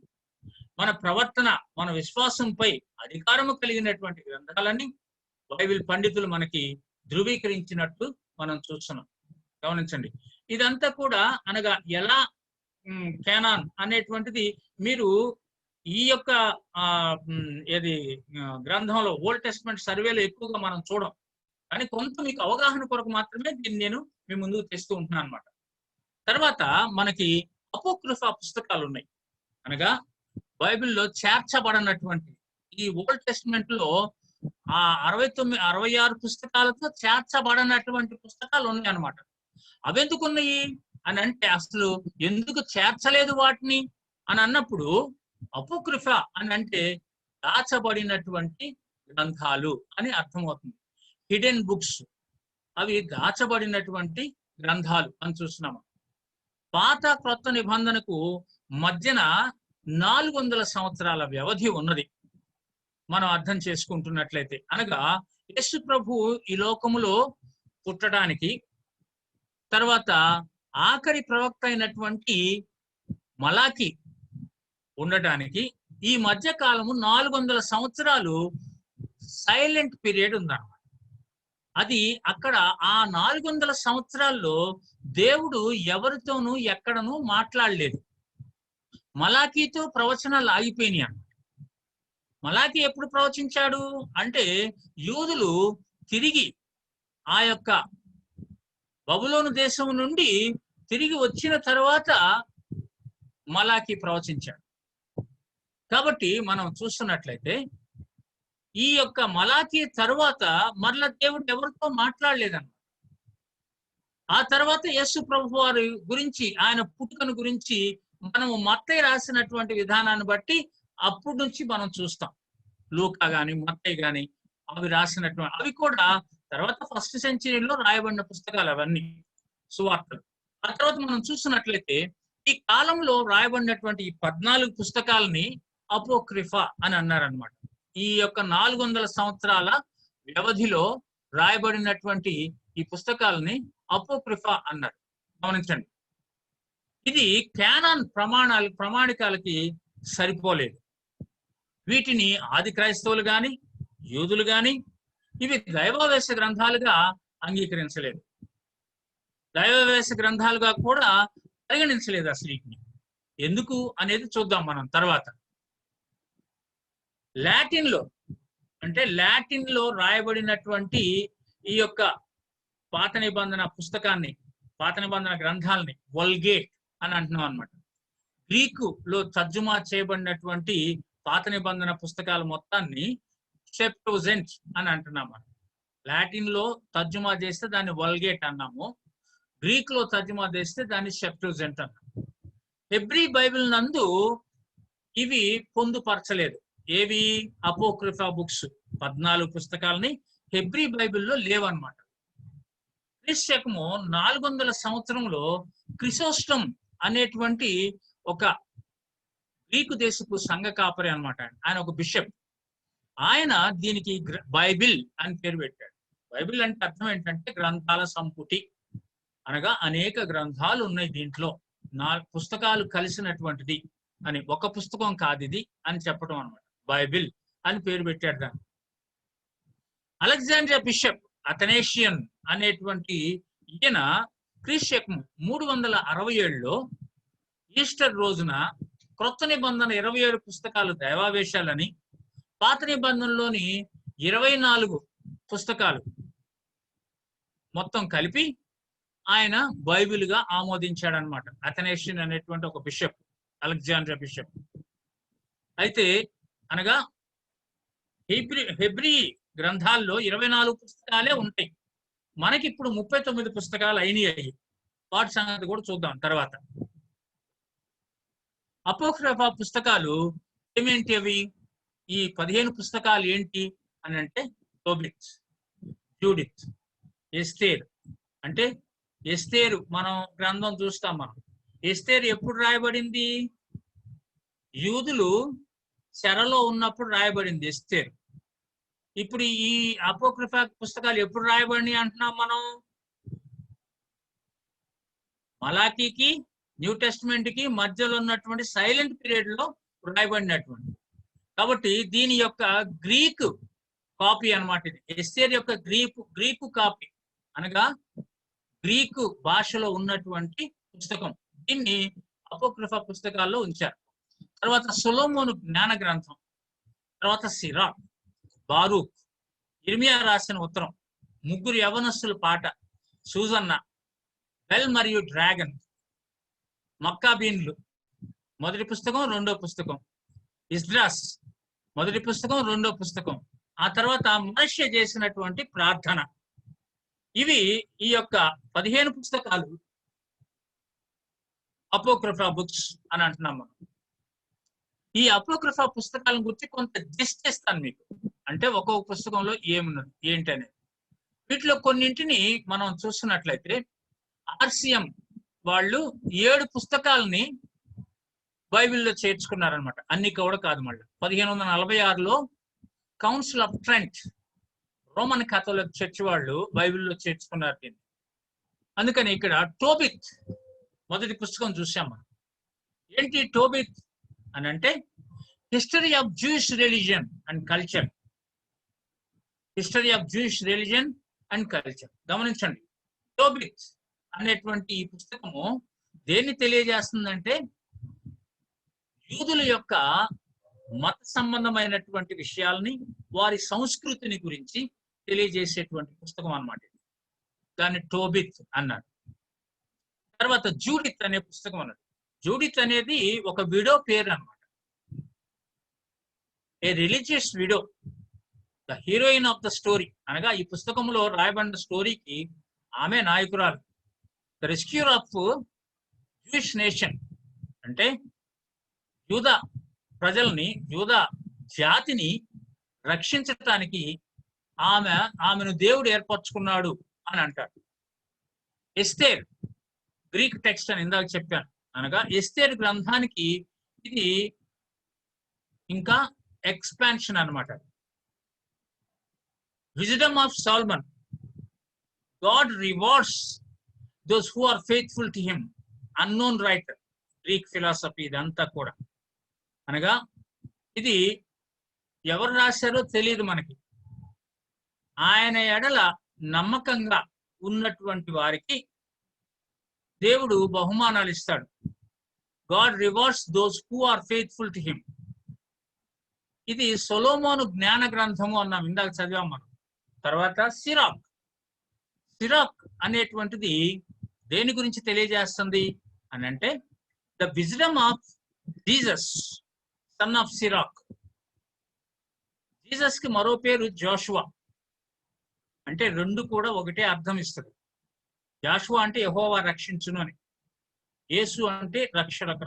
మన ప్రవర్తన మన విశ్వాసంపై అధికారము కలిగినటువంటి గ్రంథాలని బైబిల్ పండితులు మనకి ధృవీకరించినట్టు మనం చూస్తున్నాం. గమనించండి. ఇదంతా కూడా అనగా ఎలా క్యానాన్ అనేటువంటిది మీరు ఈ యొక్క ఏది గ్రంథంలో ఓల్డ్ టెస్ట్మెంట్ సర్వేలో ఎక్కువగా మనం చూడం, కానీ కొంత మీకు అవగాహన కొరకు మాత్రమే దీన్ని నేను మీ ముందుకు తెస్తూ ఉంటున్నాను అనమాట. తర్వాత మనకి అపోక్రిఫా పుస్తకాలు ఉన్నాయి. అనగా బైబిల్లో చేర్చబడినటువంటి ఈ ఓల్డ్ టెస్ట్మెంట్ లో 66 పుస్తకాలతో చేర్చబడినటువంటి పుస్తకాలు ఉన్నాయి అన్నమాట. అవెందుకు ఉన్నాయి అని అంటే, అసలు ఎందుకు చేర్చలేదు వాటిని అని అన్నప్పుడు, అపోక్రిఫా అని అంటే దాచబడినటువంటి గ్రంథాలు అని అర్థమవుతుంది. హిడెన్ బుక్స్, అవి దాచబడినటువంటి గ్రంథాలు అని చూస్తున్నాము. పాత క్రొత్త నిబంధనకు మధ్యన 400 సంవత్సరాల వ్యవధి ఉన్నది మనం అర్థం చేసుకుంటున్నట్లయితే. అనగా యేసు ప్రభు ఈ లోకములో పుట్టడానికి, తర్వాత ఆఖరి ప్రవక్త అయినటువంటి మలాకి ఉండటానికి ఈ మధ్య కాలము 400 సంవత్సరాలు సైలెంట్ పీరియడ్ ఉందన్నమాట. అది అక్కడ ఆ 400 సంవత్సరాల్లో దేవుడు ఎవరితోనూ ఎక్కడనూ మాట్లాడలేదు. మలాకీతో ప్రవచనాలు ఆగిపోయినాయి అన్నమాట. మలాకి ఎప్పుడు ప్రవచించాడు అంటే, యూదులు తిరిగి ఆ యొక్క బబులోను దేశం నుండి తిరిగి వచ్చిన తర్వాత మలాకి ప్రవచించాడు. కాబట్టి మనం చూస్తున్నట్లయితే ఈ యొక్క మలాకి తరువాత మరల దేవుడు ఎవరితో మాట్లాడలేదన్నమాట. ఆ తర్వాత యేసు ప్రభు వారి గురించి, ఆయన పుట్టుకను గురించి మనము మత్తయి రాసినటువంటి విధానాన్ని బట్టి అప్పటి నుంచి మనం చూస్తాం. లూకా గాని మత్తయి గాని అవి రాసినటువంటి, అవి కూడా తర్వాత 1st సెంచరీలో రాయబడిన పుస్తకాలు అవన్నీ సువార్తలు. ఆ తర్వాత మనం చూస్తున్నట్లయితే ఈ కాలంలో రాయబడినటువంటి ఈ 14 పుస్తకాలని అపోక్రిఫా అని అన్నారనమాట. ఈ యొక్క 400 సంవత్సరాల వ్యవధిలో రాయబడినటువంటి ఈ పుస్తకాలని అపోక్రిఫా అన్నారు. గమనించండి. ఇది క్యానాన్ ప్రామాణికాలకి సరిపోలేదు. వీటిని ఆది క్రైస్తవులు గాని యూదులు గాని ఇవి దైవావేశ గ్రంథాలుగా అంగీకరించలేదు, దైవావేశ గ్రంథాలుగా కూడా పరిగణించలేదు అసలు వీటిని. ఎందుకు అనేది చూద్దాం మనం తర్వాత. లాటిన్ లో రాయబడినటువంటి ఈ యొక్క పాత నిబంధన పుస్తకాన్ని, పాత నిబంధన గ్రంథాలని వల్గేట్ అని అంటున్నాం అనమాట. గ్రీకులో తర్జుమా చేయబడినటువంటి పాత నిబంధన పుస్తకాల మొత్తాన్ని సెప్టోజెంట్ అని అంటున్నాం మనం. లాటిన్ లో తర్జుమా చేస్తే దాన్ని వల్గేట్ అన్నాము, గ్రీక్ లో తర్జుమా చేస్తే దాన్ని సెప్టోజెంట్ అన్నాము. హెబ్రీ బైబిల్ నందు ఇవి పొందుపరచలేదు. ఏవి? అపోక్రిఫా బుక్స్ 14 పుస్తకాలని హెబ్రీ బైబిల్లో లేవన్నమాట. క్రీస్తు 400 సంవత్సరంలో క్రిసోస్టమ్ అనేటువంటి ఒక గ్రీకు దేశపు సంఘ కాపరి అనమాట. ఆయన ఒక బిషప్. ఆయన దీనికి బైబిల్ అని పేరు పెట్టాడు. బైబిల్ అంటే అర్థం ఏంటంటే గ్రంథాల సంపుటి, అనగా అనేక గ్రంథాలు ఉన్నాయి దీంట్లో, 4 పుస్తకాలు కలిసినటువంటిది. అని, ఒక పుస్తకం కాదు ఇది అని చెప్పడం అనమాట. బైబిల్ అని పేరు పెట్టాడు దాన్ని. అలెగ్జాండ్రియా బిషప్ అథనేషియన్ అనేటువంటి ఈయన క్రీస్తు 367లో ఈస్టర్ రోజున క్రొత్త నిబంధన 27 పుస్తకాలు దైవావేశాలని, పాత నిబంధనలోని 24 పుస్తకాలు మొత్తం కలిపి ఆయన బైబిల్ గా ఆమోదించాడనమాట. అథనేషియన్ అనేటువంటి ఒక బిషప్, అలెగ్జాండ్రియా బిషప్. అయితే అనగా హెబ్రీ గ్రంథాల్లో 24 పుస్తకాలే ఉంటాయి. మనకి ఇప్పుడు 39 పుస్తకాలు అయినాయి. వాటి సంగతి కూడా చూద్దాం తర్వాత. అపోక్రిఫా పుస్తకాలు ఏమేంటి అవి? ఈ 15 పుస్తకాలు ఏంటి అని అంటే టోబిత్, జూడిత్, ఎస్తేర్. అంటే ఎస్తేరు మనం గ్రంథం చూస్తాం. మనం ఎస్తేరు ఎప్పుడు రాయబడింది? యూదులు చెరలో ఉన్నప్పుడు రాయబడింది ఎస్తేరు. ఇప్పుడు ఈ అపోక్రిఫా పుస్తకాలు ఎప్పుడు రాయబడినాయి అంటున్నాం మనం? మలాకీకి న్యూ టెస్ట్మెంట్ కి మధ్యలో ఉన్నటువంటి సైలెంట్ పీరియడ్ లో రాయబడినటువంటి. కాబట్టి దీని యొక్క గ్రీక్ కాపీ అన్నమాట ఇది. ఎస్తేర్ యొక్క గ్రీకు కాపీ అనగా గ్రీకు భాషలో ఉన్నటువంటి పుస్తకం. దీన్ని అపోక్రిఫా పుస్తకాల్లో ఉంచారు. తర్వాత సొలొమోను జ్ఞాన గ్రంథం, తర్వాత సిరాక్, బారూక్, ఇర్మియా రాసిన ఉత్తరం, ముగ్గురు యవనస్తుల పాట, సూజన్న, బెల్ మరియు డ్రాగన్, మక్కాబీన్లు మొదటి పుస్తకం, రెండో పుస్తకం, ఇస్డ్రాస్ మొదటి పుస్తకం, రెండో పుస్తకం, ఆ తర్వాత మోషే చేసినటువంటి ప్రార్థన. ఇవి ఈ యొక్క 15 పుస్తకాలు అపోక్రిఫా బుక్స్ అని అంటున్నాం మనం. ఈ అపోక్రిఫా పుస్తకాలను గురించి కొంత జిస్ట్ ఇస్తాను మీకు. అంటే ఒక్కొక్క పుస్తకంలో ఏమున్నది ఏంటనేది. వీటిలో కొన్నింటిని మనం చూస్తున్నట్లయితే ఆర్సిఎం వాళ్ళు 7 పుస్తకాలని బైబిల్లో చేర్చుకున్నారనమాట. అన్ని కూడా కాదు. మళ్ళీ 1546లో council of Trent Roman Catholic church వాళ్ళు బైబిల్లో చేర్చుకున్నారు దీన్ని. అందుకని ఇక్కడ టోబిత్ మొదటి పుస్తకం చూసాం మనం. ఏంటి టోబిత్ అని అంటే history of Jewish religion and culture. History of Jewish religion and culture. గమనించండి, టోబిత్ అనేటువంటి ఈ పుస్తకము దేన్ని తెలియజేస్తుందంటే యూదుల యొక్క మత సంబంధమైనటువంటి విషయాల్ని, వారి సంస్కృతిని గురించి తెలియజేసేటువంటి పుస్తకం అన్నమాట. దాన్ని టోబిత్ అన్నారు. తర్వాత జూడిత్ అనే పుస్తకం అన్నాడు. జూడిత్ అనేది ఒక విడో పేరు అన్నమాట. A religious widow, the heroine of the story. అనగా ఈ పుస్తకంలో రాయబడిన స్టోరీకి ఆమె నాయకురాలు. The rescuer of Jewish nation అంటే యూదా ప్రజల్ని, యూదా జాతిని రక్షించటానికి ఆమెను దేవుడు ఏర్పరచుకున్నాడు అని అంటాడు. ఎస్తేర్ గ్రీక్ టెక్స్ట్ అని ఇందాక చెప్పాను. అనగా ఎస్తేర్ గ్రంథానికి ఇది ఇంకా ఎక్స్పాన్షన్ అన్నమాట. Wisdom of Solomon, God rewards those who are faithful to him, unknown writer, Greek philosophy. ఇదంతా కూడా అనగా ఇది ఎవరు రాశారో తెలియదు మనకి. ఆయన ఎడల నమ్మకంగా ఉన్నటువంటి వారికి దేవుడు బహుమానాలు ఇస్తాడు. God rewards those who are faithful to him. ఇది సొలొమోను జ్ఞాన గ్రంథము అన్నాం, ఇందాక చదివాం మనం. తర్వాత సిరాక్. సిరాక్ అనేటువంటిది దేని గురించి తెలియజేస్తుంది అని అంటే the wisdom of Jesus, son of Sirach. Jesus కి మరో పేరు జోషువా. అంటే రెండు కూడా ఒకటే అర్థం ఇస్తుంది. జాషువా అంటే యెహోవా రక్షించును అని, యేసు అంటే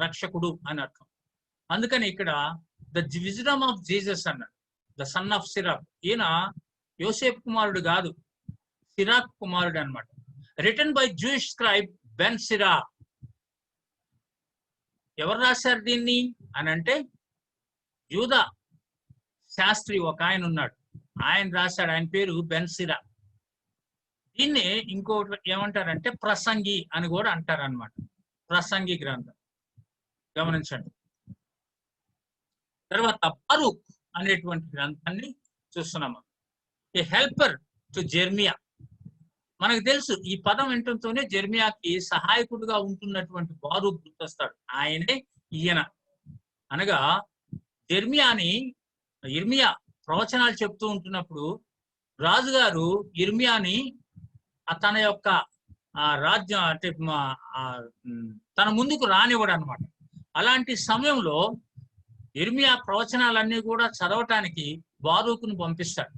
రక్షకుడు అని అర్థం. అందుకని ఇక్కడ ద విజ్డమ్ ఆఫ్ జీసస్ అన్నాడు, ద సన్ ఆఫ్ సిరాక్. ఈయన యోసేపు కుమారుడు కాదు, సిరాక్ కుమారుడు అన్నమాట. Written by Jewish scribe Ben సిరా. ఎవరు రాశారు దీన్ని అని అంటే యూదా శాస్త్రి ఒక ఆయన ఉన్నాడు, ఆయన రాశాడు. ఆయన పేరు బెన్ సిరా. దీన్ని ఇంకోటి ఏమంటారంటే ప్రసంగి అని కూడా అంటారు అనమాట. ప్రసంగి గ్రంథం. గమనించండి. తర్వాత బారూక్ అనేటువంటి గ్రంథాన్ని చూస్తున్నాము. ఏ హెల్పర్ టు జెర్మియా. మనకు తెలుసు ఈ పదం వింటంతోనే జెర్మియాకి సహాయకుడుగా ఉంటున్నటువంటి బారూక్ గుర్తొస్తాడు. ఆయనే ఈయన. అనగా ఇర్మియా ప్రవచనాలు చెప్తూ ఉంటున్నప్పుడు రాజుగారు ఇర్మియాని తన యొక్క రాజ్యం అంటే తన ముందుకు రానివ్వడు అనమాట. అలాంటి సమయంలో ఇర్మియా ప్రవచనాలన్నీ కూడా చదవటానికి బారూకును పంపిస్తాడు.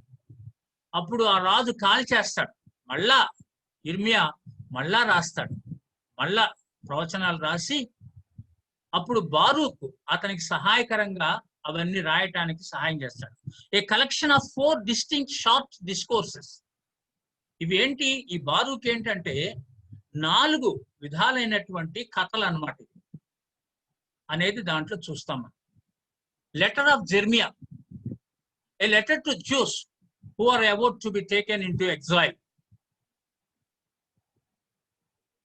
అప్పుడు ఆ రాజు కాల్ చేస్తాడు. మళ్ళా ఇర్మియా మళ్ళా రాస్తాడు. మళ్ళా ప్రవచనాలు రాసి అప్పుడు బారూకు అతనికి సహాయకరంగా అవన్నీ రాయటానికి సహాయం చేస్తాడు. A collection of 4 distinct short discourses. ఇవి ఏంటి? ఈ బారూక్ ఏంటంటే 4 విధాలైనటువంటి కథలు అన్నమాట అనేది దాంట్లో చూస్తాం మనం. Letter of Jeremiah, a letter to Jews who are about to be taken into exile.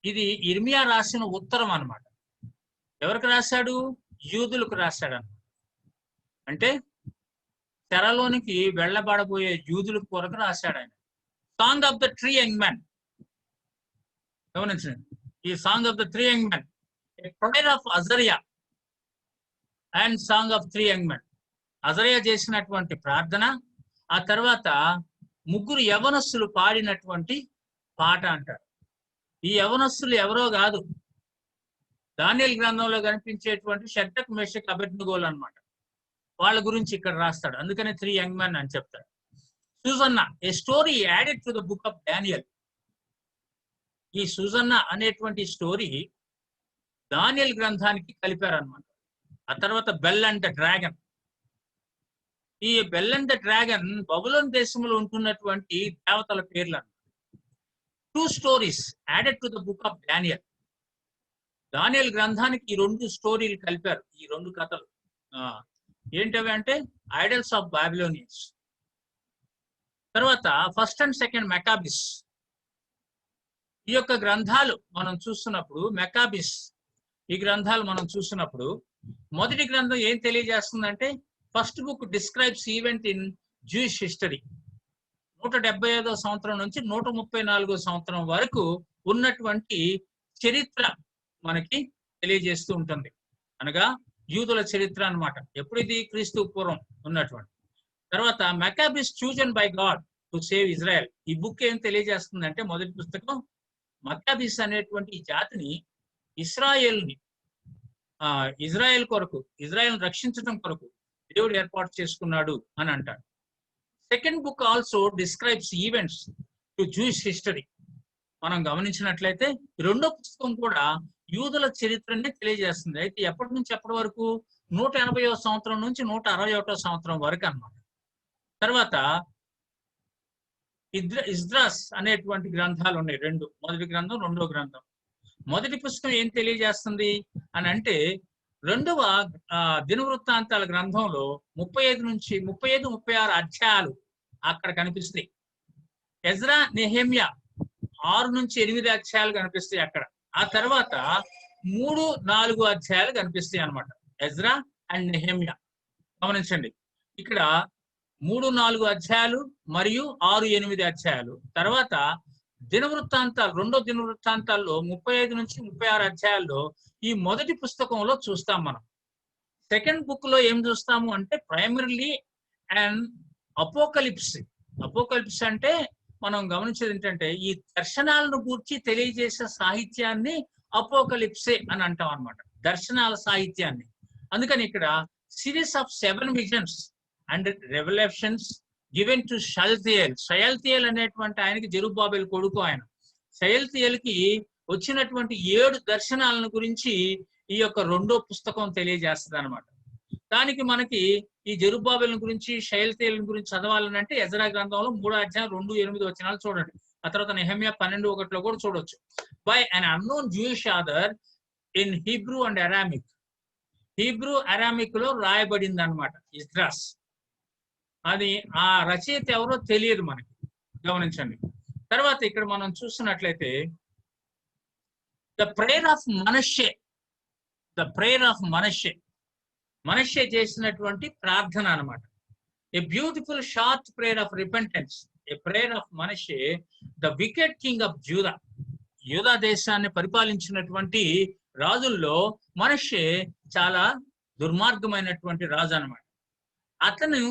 ఇది ఇర్మియా రాసిన ఉత్తరం అన్నమాట. ఎవరికి రాశాడు? యూదులకు రాశాడు అన్నమాట. అంటే తెరలోనికి వెళ్ళబడబోయే యూదుల కొరకు రాశాడు ఆయన. Song of the 3 young men. గమనించండి, ఈ song of the 3 young men, prayer of Azaria and song of 3 young men. Azaria చేసినటువంటి ప్రార్థన, ఆ తర్వాత 3 యవనస్తులు పాడినటువంటి పాట అంటారు. ఈ యవనస్తులు ఎవరో కాదు, దానియేలు గ్రంథంలో కనిపించేటువంటి షడ్రక్ మేషక్ అబేద్నెగోలు అన్నమాట. వాళ్ళ గురించి ఇక్కడ రాస్తాడు. అందుకనే 3 యంగ్ మెన్ అని చెప్తాడు. Susanna, a story added to the book of Daniel. ఈ సూజన్నా అనేటువంటి స్టోరీ దానియేలు గ్రంథానికి కలిపారనమాట. ఆ తర్వాత బెల్ అండ్ ద డ్రాగన్. ఈ బెల్ అండ్ ద డ్రాగన్ బబులోన్ దేశంలో ఉంటున్నటువంటి దేవతల పేర్లు అన్నమాట. 2 stories added to the book of Daniel. దానియేలు గ్రంథానికి ఈ 2 స్టోరీలు కలిపారు. ఈ 2 కథలు ఏంటవి అంటే ఐడల్స్ ఆఫ్ బాబిలోనియన్స్. తర్వాత ఫస్ట్ అండ్ సెకండ్ మెకాబిస్. ఈ యొక్క గ్రంథాలు మనం చూస్తున్నప్పుడు ఈ గ్రంథాలు మనం చూసినప్పుడు మొదటి గ్రంథం ఏం తెలియజేస్తుందంటే, first book describes event in Jewish history. 175వ సంవత్సరం నుంచి 134వ సంవత్సరం వరకు ఉన్నటువంటి చరిత్ర మనకి తెలియజేస్తూ ఉంటుంది. అనగా యూదుల చరిత్ర అన్నమాట. ఎప్పుడు ఇది? క్రీస్తు పూర్వం ఉన్నటువంటి. తర్వాత Maccabees chosen by God to save Israel. ఈ బుక్ ఏం తెలియజేస్తుందంటే, మొదటి పుస్తకం మెకాబిస్ అనేటువంటి ఈ జాతిని ఇజ్రాయెల్ కొరకు, ఇజ్రాయెల్ రక్షించడం కొరకు దేవుడు ఏర్పాటు చేసుకున్నాడు అని అంటాడు. Second book also describes events to Jewish history. మనం గమనించినట్లయితే 2వ పుస్తకం కూడా యూదుల చరిత్రని తెలియజేస్తుంది. అయితే ఎప్పటి నుంచి ఎప్పటి వరకు? 180వ సంవత్సరం నుంచి 161వ సంవత్సరం వరకు అన్నమాట. తర్వాత ఇజ్రాస్ అనేటువంటి గ్రంథాలు ఉన్నాయి 2. మొదటి గ్రంథం, 2వ గ్రంథం. మొదటి పుస్తకం ఏం తెలియజేస్తుంది అని అంటే, 2వ దినవృత్తాంతాల గ్రంథంలో 35-36 అధ్యాయాలు అక్కడ కనిపిస్తాయి. ఎజ్రా, నెహెమ్యా 6-8 అధ్యాయాలు కనిపిస్తాయి అక్కడ. ఆ తర్వాత 3-4 అధ్యాయాలు కనిపిస్తాయి అన్నమాట, ఎజ్రా అండ్ నెహెమ్యా. గమనించండి, ఇక్కడ 3-4 అధ్యాయాలు మరియు 6-8 అధ్యాయాలు. తర్వాత దినవృత్తాంతాలు, 2వ దినవృత్తాంతాల్లో 35-36 అధ్యాయాల్లో ఈ మొదటి పుస్తకంలో చూస్తాం మనం. సెకండ్ బుక్ లో ఏం చూస్తాము అంటే, ప్రైమరీలీ అండ్ అపోకలిప్స్. అపోకలిప్స్ అంటే మనం గమనించేది ఏంటంటే, ఈ దర్శనాలను గూర్చి తెలియజేసే సాహిత్యాన్ని అపోకలిప్సే అని అంటాం అన్నమాట, దర్శనాల సాహిత్యాన్ని. అందుకని ఇక్కడ series of 7 visions and revelations given to Shealtiel. Shealtiel అనేటువంటి ఆయనకి జెరుబ్బాబెల్ కొడుకు. ఆయన షయల్తీయేల్కి వచ్చినటువంటి 7 దర్శనాలను గురించి ఈ యొక్క 2వ పుస్తకం తెలియజేస్తుంది అనమాట. దానికి మనకి ఈ జెరుబ్బాబెల్ గురించి, షయల్తీయేల్ గురించి చదవాలని అంటే ఎజ్రా గ్రంథంలో 3వ అధ్యాయం 2-8 వచనాలు చూడండి. ఆ తర్వాత నెహెమ్యా 12:1 కూడా చూడొచ్చు. By an unknown Jewish author in Hebrew and Aramaic. Hebrew, Aramaic లో రాయబడింది అనమాట ఇజ్రాస్. అది ఆ రచయిత ఎవరో తెలియదు మనకి. గమనించండి. తర్వాత ఇక్కడ మనం చూస్తున్నట్లయితే the prayer of Manasseh. Manasseh చేసినటువంటి ప్రార్థన అన్నమాట. A beautiful short prayer of repentance, a prayer of Manasseh, the wicked king of Judah. యూదా దేశాన్ని పరిపాలించినటువంటి రాజుల్లో మనష్షే చాలా దుర్మార్గమైనటువంటి రాజు అన్నమాట. అతను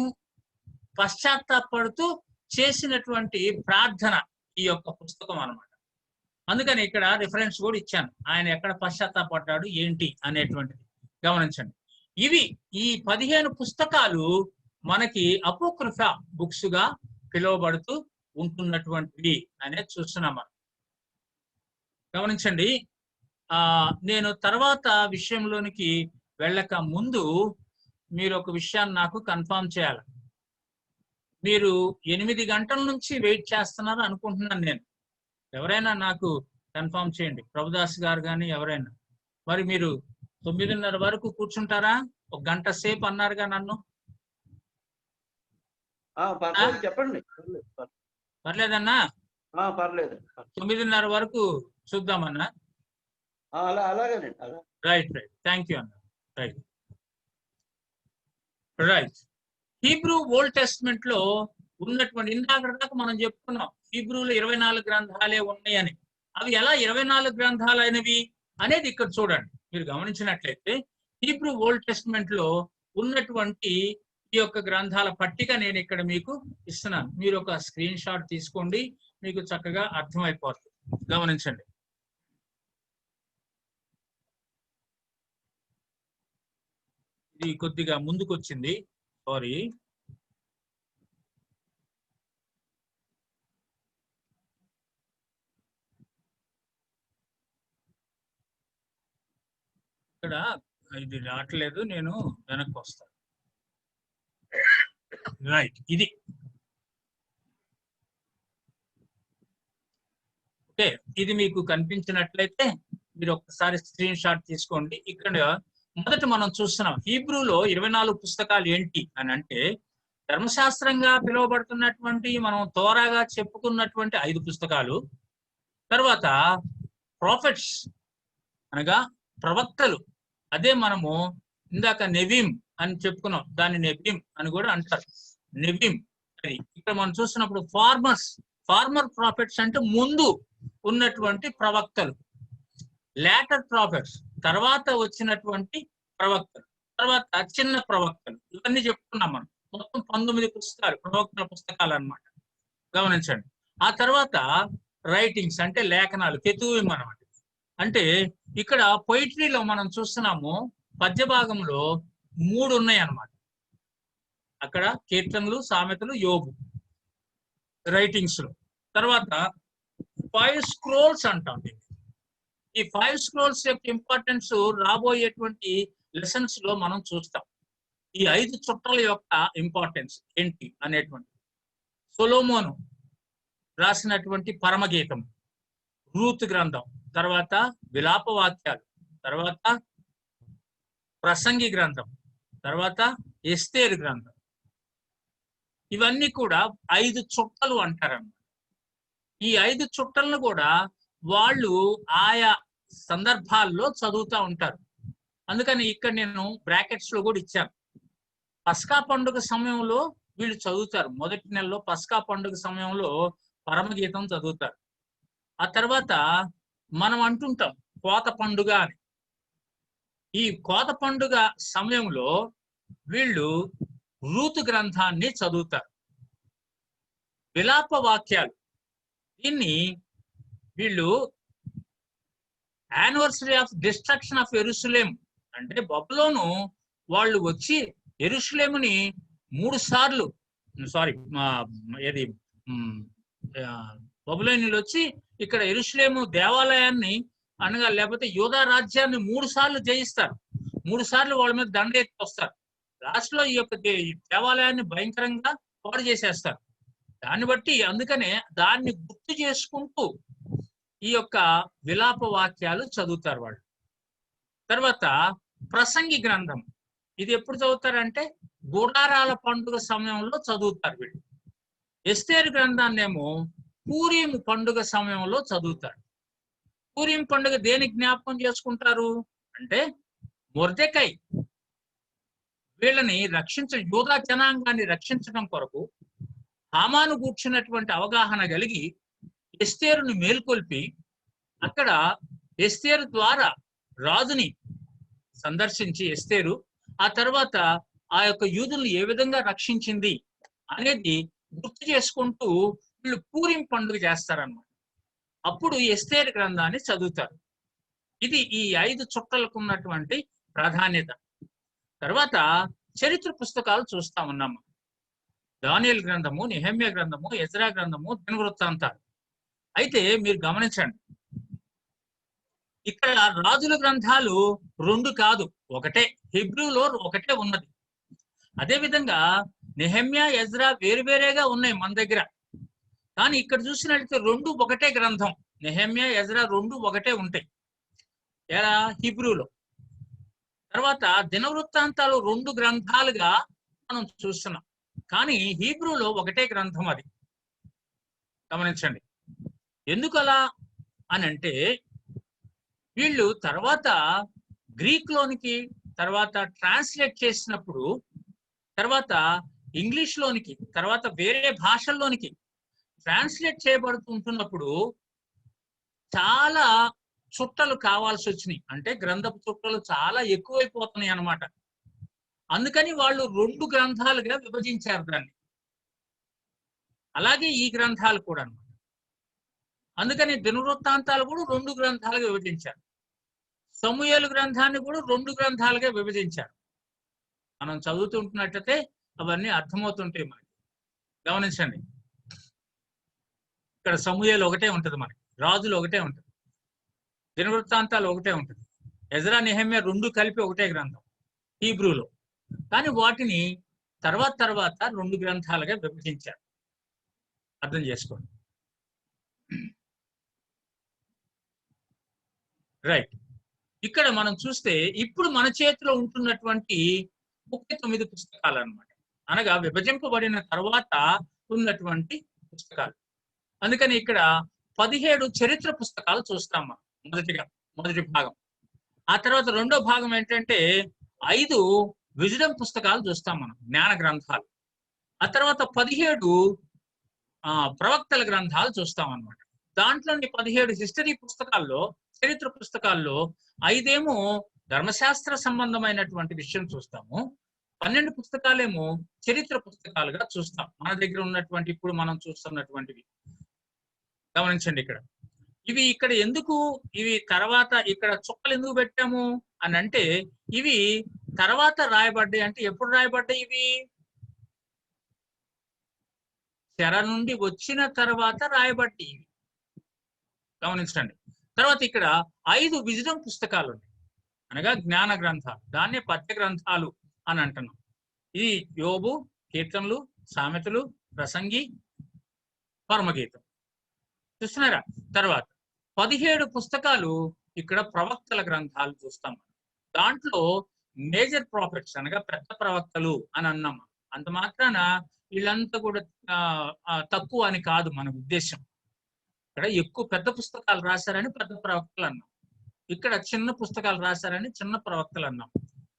పశ్చాత్తాపడుతూ చేసినటువంటి ప్రార్థన ఈ యొక్క పుస్తకం అన్నమాట. అందుకని ఇక్కడ రిఫరెన్స్ కూడా ఇచ్చాను, ఆయన ఎక్కడ పశ్చాత్తాపడ్డాడు ఏంటి అనేటువంటిది గమనించండి. ఇవి ఈ 15 పుస్తకాలు మనకి అపోక్రిఫా బుక్స్ గా పిలువబడుతూ ఉంటున్నటువంటివి అనేది చూస్తున్నాం మనం. గమనించండి. నేను తర్వాత విషయంలోనికి వెళ్ళక ముందు మీరు ఒక విషయాన్ని నాకు కన్ఫర్మ్ చేయాలి. మీరు 8 గంటల నుంచి వెయిట్ చేస్తున్నారు అనుకుంటున్నాను నేను. ఎవరైనా నాకు కన్ఫర్మ్ చేయండి, ప్రభుదాస్ గారు కానీ ఎవరైనా. మరి మీరు 9:30 వరకు కూర్చుంటారా? ఒక గంట సేపు అన్నారుగా నన్ను. చెప్పండి. పర్లేదన్నా? పర్లేదు. 9:30 వరకు చూద్దామన్నా. అలాగేనండి. రైట్. థ్యాంక్ యూ అన్న. రైట్. హీబ్రూ ఓల్డ్ టెస్ట్మెంట్ లో ఉన్నటువంటి, ఇందాక దాకా మనం చెప్పుకున్నాం హీబ్రూలో 24 గ్రంథాలే ఉన్నాయని. అవి ఎలా 24 గ్రంథాలు అయినవి అనేది ఇక్కడ చూడండి. మీరు గమనించినట్లయితే హీబ్రూ ఓల్డ్ టెస్ట్మెంట్ లో ఉన్నటువంటి ఈ యొక్క గ్రంథాల పట్టిక నేను ఇక్కడ మీకు ఇస్తున్నాను. మీరు ఒక స్క్రీన్ షాట్ తీసుకోండి, మీకు చక్కగా అర్థమైపోతుంది. గమనించండి. ఇది కొద్దిగా ముందుకు వచ్చింది, సారీ. ఇక్కడ ఇది రావట్లేదు, నేను వెనక్కి వస్తాను. రైట్. ఇది ఓకే. ఇది మీకు కనిపించినట్లయితే మీరు ఒకసారి స్క్రీన్ షాట్ తీసుకోండి. ఇక్కడ మొదట మనం చూస్తున్నాం హీబ్రూలో 24 పుస్తకాలు ఏంటి అని అంటే, ధర్మశాస్త్రంగా పిలువబడుతున్నటువంటి మనం తోరాగా చెప్పుకున్నటువంటి 5 పుస్తకాలు, తర్వాత ప్రాఫిట్స్ అనగా ప్రవక్తలు, అదే మనము ఇందాక నెవీం అని చెప్పుకున్నాం, దాన్ని నెబీం అని కూడా అంటారు. నెబీం అది ఇక్కడ మనం చూస్తున్నప్పుడు ఫార్మర్ ప్రాఫిట్స్ అంటే ముందు ఉన్నటువంటి ప్రవక్తలు, లేటర్ ప్రాఫిట్స్ తర్వాత వచ్చినటువంటి ప్రవక్తలు, తర్వాత చిన్న ప్రవక్తలు, ఇవన్నీ చెప్పుకున్నాం మనం. మొత్తం 19 పుస్తకాలు, ప్రవక్తల పుస్తకాలు అన్నమాట. గమనించండి. ఆ తర్వాత రైటింగ్స్ అంటే లేఖనాలు, కెతూవిం అన్నమాట. అంటే ఇక్కడ పొయిటరీలో మనం చూస్తున్నాము పద్య భాగంలో 3 ఉన్నాయి అన్నమాట. అక్కడ కీర్తనలు, సామెతలు, యోబు రైటింగ్స్ లో. తర్వాత 5 స్క్రోల్స్ అంటాం. ఈ 5 స్క్రోల్స్ యొక్క ఇంపార్టెన్స్ రాబోయేటువంటి లెసన్స్ లో మనం చూస్తాం. ఈ 5 చుట్టల యొక్క ఇంపార్టెన్స్ ఏంటి అనేటువంటి. సొలొమోను రాసినటువంటి పరమగీతం, రూత్ గ్రంథం, తర్వాత విలాప వాక్యాలు, తర్వాత ప్రసంగి గ్రంథం, తర్వాత ఎస్తేరు గ్రంథం, ఇవన్నీ కూడా 5 చుట్టలు అంటారన్నమాట. ఈ 5 చుట్టలను కూడా వాళ్ళు ఆయా సందర్భాల్లో చదువుతూ ఉంటారు. అందుకని ఇక్కడ నేను బ్రాకెట్స్ లో కూడా ఇచ్చాను. పస్కా పండుగ సమయంలో వీళ్ళు చదువుతారు. మొదటి నెలలో పస్కా పండుగ సమయంలో పరమగీతం చదువుతారు. ఆ తర్వాత మనం అంటుంటాం కోత పండుగ అని. ఈ కోత పండుగ సమయంలో వీళ్ళు రూతు గ్రంథాన్ని చదువుతారు. విలాప వాక్యాలు, దీన్ని వీళ్ళు యానివర్సరీ ఆఫ్ డిస్ట్రక్షన్ ఆఫ్ యెరూషలేం అంటే బబులోను వాళ్ళు వచ్చి యెరూషలేముని 3 సార్లు బబులోనులు వచ్చి ఇక్కడ యెరూషలేము దేవాలయాన్ని అనగా లేకపోతే యూదా రాజ్యాన్ని 3 సార్లు జయిస్తారు. 3 సార్లు వాళ్ళ మీద దండ ఎత్తి వస్తారు. లాస్ట్ లో ఈ యొక్క దేవాలయాన్ని భయంకరంగా పాడు చేసేస్తారు. దాన్ని బట్టి అందుకనే దాన్ని గుర్తు చేసుకుంటూ ఈ యొక్క విలాప వాక్యాలు చదువుతారు వాళ్ళు. తర్వాత ప్రసంగి గ్రంథం, ఇది ఎప్పుడు చదువుతారంటే గుడారాల పండుగ సమయంలో చదువుతారు వీళ్ళు. ఎస్తేరు గ్రంథాన్ని ఏమో పూరీం పండుగ సమయంలో చదువుతారు. పూరీం పండుగ దేనికి జ్ఞాపకం చేసుకుంటారు అంటే మొర్దెకై వీళ్ళని యూదా జనాంగాన్ని రక్షించడం కొరకు హామాను గూర్చినటువంటి అవగాహన కలిగి ఎస్తేరును మేల్కొల్పి అక్కడ ఎస్తేరు ద్వారా రాజుని సందర్శించి ఎస్తేరు ఆ తర్వాత ఆ యొక్క యూదుల్ని ఏ విధంగా రక్షించింది అనేది గుర్తు చేసుకుంటూ వీళ్ళు పూరిం పండుగ చేస్తారన్నమాట. అప్పుడు ఎస్తేరు గ్రంథాన్ని చదువుతారు. ఇది ఈ 5 చుక్కలకు ఉన్నటువంటి ప్రాధాన్యత. తర్వాత చరిత్ర పుస్తకాలు చూస్తా ఉన్నాము. దానియేలు గ్రంథము, నెహెమ్యా గ్రంథము, ఎజ్రా గ్రంథము, దినవృత్తాంతాలు. అయితే మీరు గమనించండి, ఇక్కడ రాజుల గ్రంథాలు 2 కాదు, ఒకటే. హిబ్రూలో ఒకటే ఉన్నది. అదే విధంగా నెహెమ్యా, ఎజ్రా వేరువేరేగా ఉన్నాయి మన దగ్గర. కానీ ఇక్కడ చూసినట్లయితే 2 ఒకటే గ్రంథం. నెహెమ్యా, ఎజ్రా 2 ఒకటే ఉంటాయి ఎలా హిబ్రూలో. తర్వాత దినవృత్తాంతాలు 2 గ్రంథాలుగా మనం చూస్తున్నాం, కానీ హీబ్రూలో ఒకటే గ్రంథం. అది గమనించండి. ఎందుకు అలా అని అంటే, వీళ్ళు తర్వాత గ్రీక్ లోనికి తర్వాత ట్రాన్స్లేట్ చేసినప్పుడు, తర్వాత ఇంగ్లీష్ లోనికి, తర్వాత వేరే భాషల్లోనికి ట్రాన్స్లేట్ చేయబడుతుంటున్నప్పుడు చాలా చుట్టలు కావాల్సి వచ్చినాయి. అంటే గ్రంథపు చుట్టలు చాలా ఎక్కువైపోతున్నాయి అన్నమాట. అందుకని వాళ్ళు 2 గ్రంథాలుగా విభజించారు దాన్ని. అలాగే ఈ గ్రంథాలు కూడా అన్నమాట. అందుకని దినవృత్తాంతాలు కూడా 2 గ్రంథాలుగా విభజించారు. సమూయేలు గ్రంథాన్ని కూడా 2 గ్రంథాలుగా విభజించారు. మనం చదువుతుంటున్నట్టయితే అవన్నీ అర్థమవుతుంటాయి మనకి. గమనించండి, ఇక్కడ సమూయేలు ఒకటే ఉంటుంది, మనకి రాజులు ఒకటే ఉంటుంది, దినవృత్తాంతాలు ఒకటే ఉంటుంది, ఎజ్రా, నెహెమ్యా 2 కలిపి ఒకటే గ్రంథం హీబ్రూలో. కానీ వాటిని తర్వాత 2 గ్రంథాలుగా విభజించారు. అర్థం చేసుకోండి. రైట్. ఇక్కడ మనం చూస్తే ఇప్పుడు మన చేతిలో ఉంటున్నటువంటి 39 పుస్తకాలు అన్నమాట. అనగా విభజింపబడిన తర్వాత ఉన్నటువంటి పుస్తకాలు. అందుకని ఇక్కడ 17 చరిత్ర పుస్తకాలు చూస్తాం మనం. మొదటి భాగం. ఆ తర్వాత రెండో భాగం ఏంటంటే 5 విజ్డమ్ పుస్తకాలు చూస్తాం మనం, జ్ఞాన గ్రంథాలు. ఆ తర్వాత 17 ప్రవక్తల గ్రంథాలు చూస్తాం అన్నమాట. దాంట్లోని 17 హిస్టరీ పుస్తకాల్లో, చరిత్ర పుస్తకాల్లో 5 ధర్మశాస్త్ర సంబంధమైనటువంటి విషయం చూస్తాము. 12 పుస్తకాలేమో చరిత్ర పుస్తకాలుగా చూస్తాం. మన దగ్గర ఉన్నటువంటి ఇప్పుడు మనం చూస్తున్నటువంటివి గమనించండి. ఇక్కడ ఎందుకు ఇవి తర్వాత ఇక్కడ చుక్కలు ఎందుకు పెట్టాము అని అంటే, ఇవి తర్వాత రాయబడ్డాయి. అంటే ఎప్పుడు రాయబడ్డాయి? ఇవి చెర నుండి వచ్చిన తర్వాత రాయబడ్డాయి ఇవి. గమనించండి. తర్వాత ఇక్కడ 5 విజ్డమ్ పుస్తకాలు ఉన్నాయి, అనగా జ్ఞాన గ్రంథాలు. దాన్నే పద్య గ్రంథాలు అని అంటున్నాం. ఈ యోబు, కీర్తనలు, సామెతలు, ప్రసంగి, పరమగీతం. చూస్తున్నారా? తర్వాత 17 పుస్తకాలు ఇక్కడ ప్రవక్తల గ్రంథాలు చూస్తాం. దాంట్లో మేజర్ ప్రాఫిట్స్ అనగా పెద్ద ప్రవక్తలు అని అన్నాం. అంత మాత్రాన వీళ్ళంతా కూడా తక్కువ అని కాదు మన ఉద్దేశం. ఇక్కడ ఎక్కువ పెద్ద పుస్తకాలు రాశారని పెద్ద ప్రవక్తలు అన్నాం, ఇక్కడ చిన్న పుస్తకాలు రాశారని చిన్న ప్రవక్తలు అన్నాం.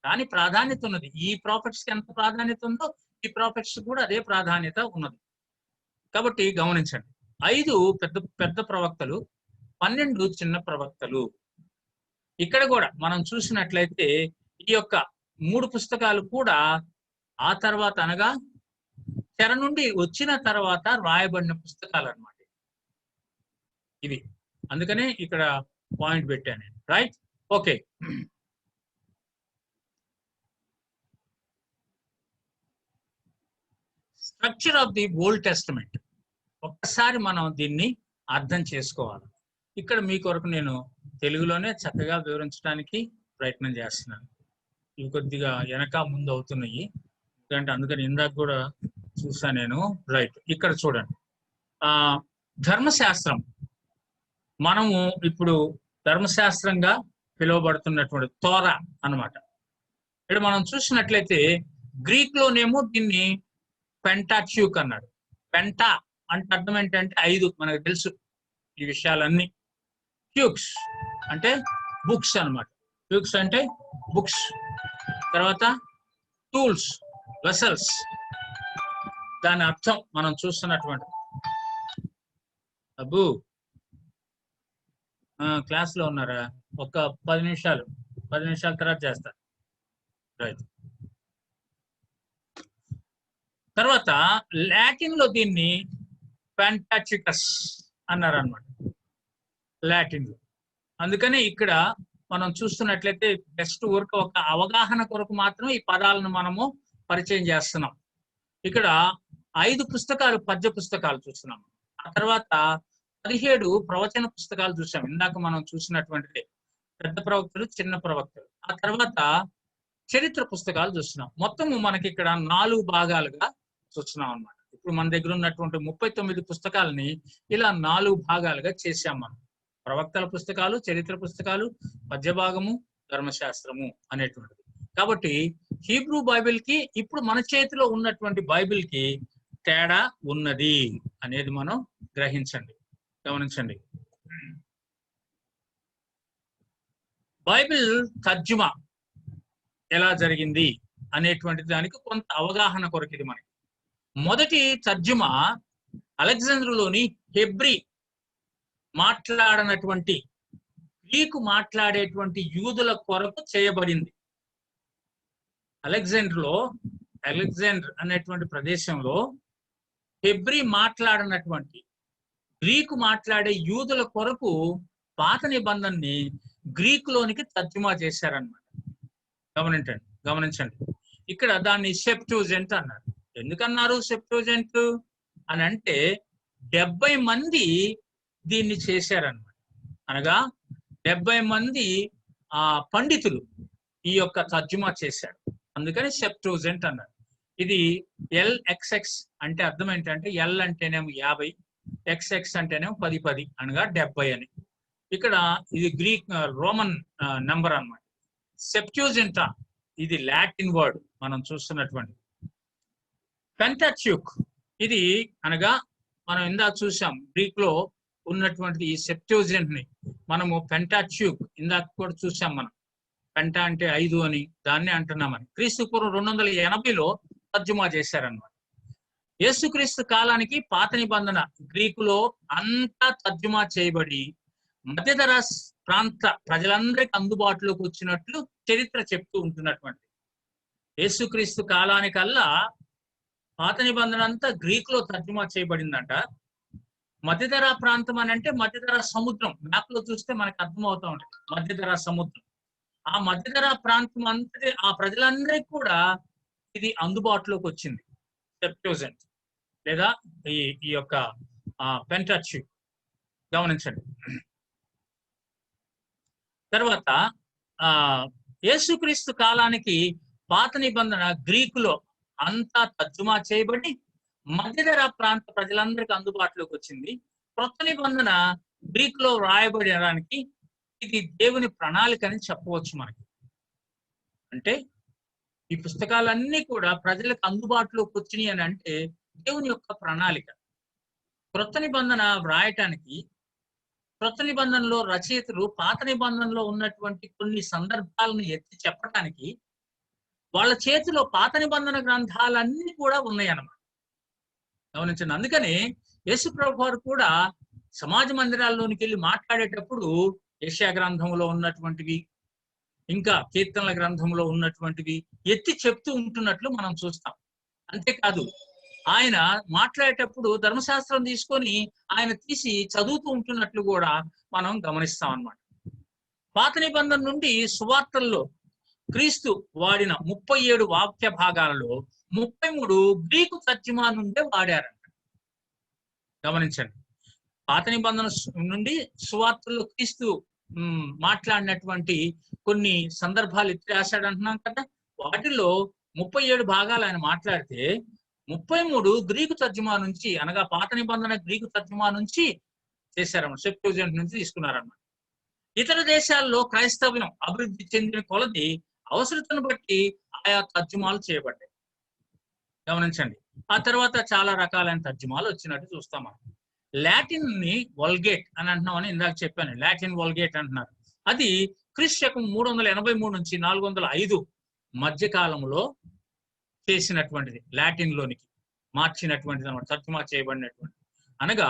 కానీ ప్రాధాన్యత ఉన్నది. ఈ ప్రాఫిట్స్ కి ఎంత ప్రాధాన్యత ఉందో ఈ ప్రాఫిట్స్ కూడా అదే ప్రాధాన్యత ఉన్నది. కాబట్టి గమనించండి, 5 పెద్ద ప్రవక్తలు, 12 చిన్న ప్రవక్తలు. ఇక్కడ కూడా మనం చూసినట్లయితే ఈ యొక్క 3 పుస్తకాలు కూడా ఆ తర్వాత అనగా చెర నుండి వచ్చిన తర్వాత రాయబడిన పుస్తకాలు అన్నమాట ఇవి. అందుకనే ఇక్కడ పాయింట్ పెట్టాను. Right, okay. Structure of the old testament ఒక్కసారి మనం దీన్ని అర్థం చేసుకోవాలి. ఇక్కడ మీ కొరకు నేను తెలుగులోనే చక్కగా వివరించడానికి ప్రయత్నం చేస్తున్నాను. ఇవి కొద్దిగా వెనక ముందు అవుతున్నాయి, ఎందుకంటే అందుకని ఇందాక కూడా చూసా నేను. రైట్, ఇక్కడ చూడండి. ధర్మశాస్త్రం, మనము ఇప్పుడు ధర్మశాస్త్రంగా పిలువబడుతున్నటువంటి తోరా అన్నమాట. ఇక్కడ మనం చూసినట్లయితే గ్రీక్ లోనేమో దీన్ని పెంటాట్యూక్ అన్నాడు. పెంటా అంటే అర్థం ఏంటంటే 5, మనకు తెలుసు ఈ విషయాలన్నీ. ట్యూక్స్ అంటే బుక్స్ అన్నమాట. ట్యూక్స్ అంటే బుక్స్. తర్వాత టూల్స్, వెసల్స్, దాని అర్థం మనం చూస్తున్నటువంటి. అబ్బు క్లాస్ లో ఉన్నారా? ఒక 10 నిమిషాల తర్వాత చేస్తా. రైట్. తర్వాత లాటిన్ లో దీన్ని పెంటాచికస్ అన్నారు అనమాట, లాటిన్ లో. అందుకని ఇక్కడ మనం చూస్తున్నట్లయితే జస్ట్ ఊరిక ఒక అవగాహన కొరకు మాత్రం ఈ పదాలను మనము పరిచయం చేస్తున్నాం. ఇక్కడ 5 పుస్తకాలు, పద్య పుస్తకాలు చూస్తున్నాం. ఆ తర్వాత 17 ప్రవచన పుస్తకాలు చూసాం. ఇందాక మనం చూసినటువంటిది పెద్ద ప్రవక్తలు, చిన్న ప్రవక్తలు. ఆ తర్వాత చరిత్ర పుస్తకాలు చూస్తున్నాం. మొత్తము మనకి ఇక్కడ 4 భాగాలుగా చూస్తున్నాం అన్నమాట. ఇప్పుడు మన దగ్గర ఉన్నటువంటి 39 పుస్తకాలని ఇలా 4 భాగాలుగా చేశాం మనం. ప్రవక్తల పుస్తకాలు, చరిత్ర పుస్తకాలు, పద్య భాగము, ధర్మశాస్త్రము అనేటువంటిది. కాబట్టి హీబ్రూ బైబిల్ కి ఇప్పుడు మన చేతిలో ఉన్నటువంటి బైబిల్ కి తేడా ఉన్నది అనేది మనం గమనించండి. బైబిల్ తర్జుమా ఎలా జరిగింది అనేటువంటి దానికి కొంత అవగాహన కొరకు ఇది మనకి. మొదటి తర్జుమా అలెగ్జాండ్రులోని హెబ్రీ మాట్లాడనటువంటి, గ్రీకు మాట్లాడేటువంటి యూదుల కొరకు చేయబడింది. అలెగ్జాండర్ అనేటువంటి ప్రదేశంలో హెబ్రీ మాట్లాడనటువంటి, గ్రీకు మాట్లాడే యూదుల కొరకు పాత నిబంధనని గ్రీకులోనికి తర్జుమా చేశారన్నమాట. గమనించండి. ఇక్కడ దాన్ని సెప్ట్యూజెంట్ అన్నారు. ఎందుకన్నారు సెప్ట్యూజెంట్ అని అంటే 70 మంది దీన్ని చేశారన్నమాట. అనగా 70 మంది పండితులు ఈ యొక్క తర్జుమా చేశారు. అందుకని సెప్ట్యూజెంట్ అన్నారు. ఇది LXX అంటే అర్థం ఏంటంటే L అంటేనేమో 50, XX అంటేనేమో 10 అనగా 70 అని. ఇక్కడ ఇది గ్రీక్ రోమన్ నంబర్ అన్నమాట. సెప్ట్యూజెంటా ఇది లాటిన్ వర్డ్ మనం చూస్తున్నటువంటి. పెంటాట్యూక్ ఇది అనగా మనం ఇందాక చూసాం గ్రీక్ లో ఉన్నటువంటి ఈ సెప్ట్యూజెంట్ ని మనము పెంటాట్యూక్ ఇందాక కూడా చూసాం. మనం పెంటా అంటే 5 అని దాన్ని అంటున్నామని. క్రీస్తు పూర్వం 280లో తర్జుమా చేశారన్నమాట. యేసుక్రీస్తు కాలానికి పాత నిబంధన గ్రీకులో అంతా తర్జుమా చేయబడి మధ్యధరా ప్రాంత ప్రజలందరికీ అందుబాటులోకి వచ్చినట్లు చరిత్ర చెప్తూ ఉంటున్నటువంటి. యేసుక్రీస్తు కాలానికల్లా పాత నిబంధన అంతా గ్రీకులో తర్జుమా చేయబడిందంట. మధ్యధరా ప్రాంతం అని అంటే మధ్యధరా సముద్రం, మ్యాప్ లో చూస్తే మనకు అర్థమవుతా ఉంటుంది. మధ్యధరా సముద్రం, ఆ మధ్యధరా ప్రాంతం అంతటి ఆ ప్రజలందరికీ కూడా ఇది అందుబాటులోకి వచ్చింది. సెప్ట్యూజెంట్ లేదా ఈ యొక్క పెంటాట్యూక్. గమనించండి. తర్వాత యేసుక్రీస్తు కాలానికి పాత నిబంధన గ్రీకులో అంతా తర్జుమా చేయబడి మధ్యధరా ప్రాంత ప్రజలందరికీ అందుబాటులోకి వచ్చింది. క్రొత్త నిబంధన గ్రీకులో వ్రాయబడడానికి ఇది దేవుని ప్రణాళిక అని చెప్పవచ్చు మనకి. అంటే ఈ పుస్తకాలన్నీ కూడా ప్రజలకు అందుబాటులోకి వచ్చినాయి అని అంటే దేవుని యొక్క ప్రణాళిక. క్రొత్త నిబంధన వ్రాయటానికి, క్రొత్త నిబంధనలో రచయితలు పాత నిబంధనలో ఉన్నటువంటి కొన్ని సందర్భాలను ఎత్తి చెప్పడానికి వాళ్ళ చేతిలో పాత నిబంధన గ్రంథాలన్నీ కూడా ఉన్నాయి అన్నమాట. గమనించండి. అందుకని యేసు ప్రభు వారు కూడా సమాజ మందిరాల్లోనికి వెళ్ళి మాట్లాడేటప్పుడు యెషయా గ్రంథంలో ఉన్నటువంటివి, ఇంకా కీర్తనల గ్రంథంలో ఉన్నటువంటివి ఎత్తి చెప్తూ ఉంటున్నట్లు మనం చూస్తాం. అంతేకాదు ఆయన మాట్లాడేటప్పుడు ధర్మశాస్త్రం తీసుకొని ఆయన తీసి చదువుతూ ఉంటున్నట్లు కూడా మనం గమనిస్తాం అన్నమాట. పాత నిబంధన నుండి సువార్తల్లో క్రీస్తు వాడిన 37 వాక్య భాగాలలో 33 గ్రీకు తర్జుమా నుండే వాడారంట. గమనించండి. పాత నిబంధన నుండి సువార్తల్లో క్రీస్తు మాట్లాడినటువంటి కొన్ని సందర్భాలు ఎత్తి రాశాడు అంటున్నాం కదా. వాటిలో 37 భాగాలు ఆయన మాట్లాడితే 33 గ్రీకు తర్జుమా నుంచి, అనగా పాత నిబంధన గ్రీకు తర్జుమా నుంచి చేశారన్నమాట. సెప్ట్యూజెంట్ నుంచి తీసుకున్నారన్నమాట. ఇతర దేశాల్లో క్రైస్తవ్యం అభివృద్ధి చెందిన కొలది అవసరతను బట్టి ఆయా తర్జుమాలు చేయబడ్డాయి. గమనించండి. ఆ తర్వాత చాలా రకాలైన తర్జుమాలు వచ్చినట్టు చూస్తాం మనం. లాటిన్ ని వల్గేట్ అని అంటున్నామని ఇందాక చెప్పాను. లాటిన్ వల్గేట్ అంటున్నారు. అది క్రీస్తు శకం 383 నుంచి 405 మధ్య కాలంలో చేసినటువంటిది, లాటిన్ లోనికి మార్చినటువంటిది అన్నమాట, తర్జుమా చేయబడినటువంటి. అనగా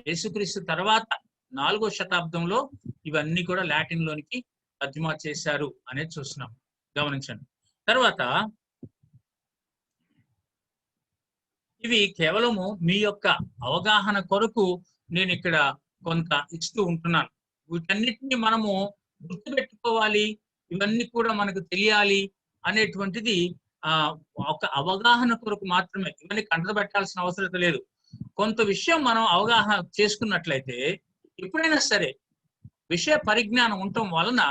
యేసుక్రీస్తు తర్వాత 4వ శతాబ్దంలో ఇవన్నీ కూడా లాటిన్ లోనికి తర్జుమా చేశారు అనేది చూస్తున్నాం, గమనించండి. తర్వాత ఇవి కేవలము మీ యొక్క అవగాహన కొరకు నేను ఇక్కడ కొంత ఇస్తూ ఉంటున్నాను. వీటన్నిటిని మనము గుర్తుపెట్టుకోవాలి, ఇవన్నీ కూడా మనకు తెలియాలి అనేటువంటిది ఒక అవగాహన కొరకు మాత్రమే. ఇవన్నీ కంటబెట్టాల్సిన అవసరం లేదు. కొంత విషయం మనం అవగాహన చేసుకున్నట్లయితే ఎప్పుడైనా సరే విషయ పరిజ్ఞానం ఉండటం వలన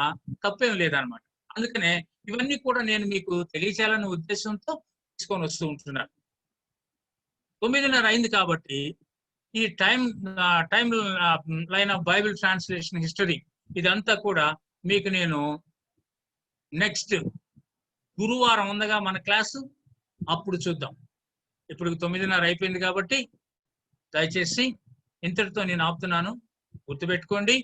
తప్పేం లేదనమాట. అందుకనే ఇవన్నీ కూడా నేను మీకు తెలియచేయాలనే ఉద్దేశంతో తీసుకొని వస్తూ ఉంటున్నాను. 9:30 అయింది కాబట్టి ఈ time line of Bible translation history ఇదంతా కూడా మీకు నేను నెక్స్ట్ గురువారం ఉందగా మన క్లాసు, అప్పుడు చూద్దాం. ఇప్పుడు 9:30 అయిపోయింది కాబట్టి దయచేసి ఇంతటితో నేను ఆపుతున్నాను. గుర్తుపెట్టుకోండి,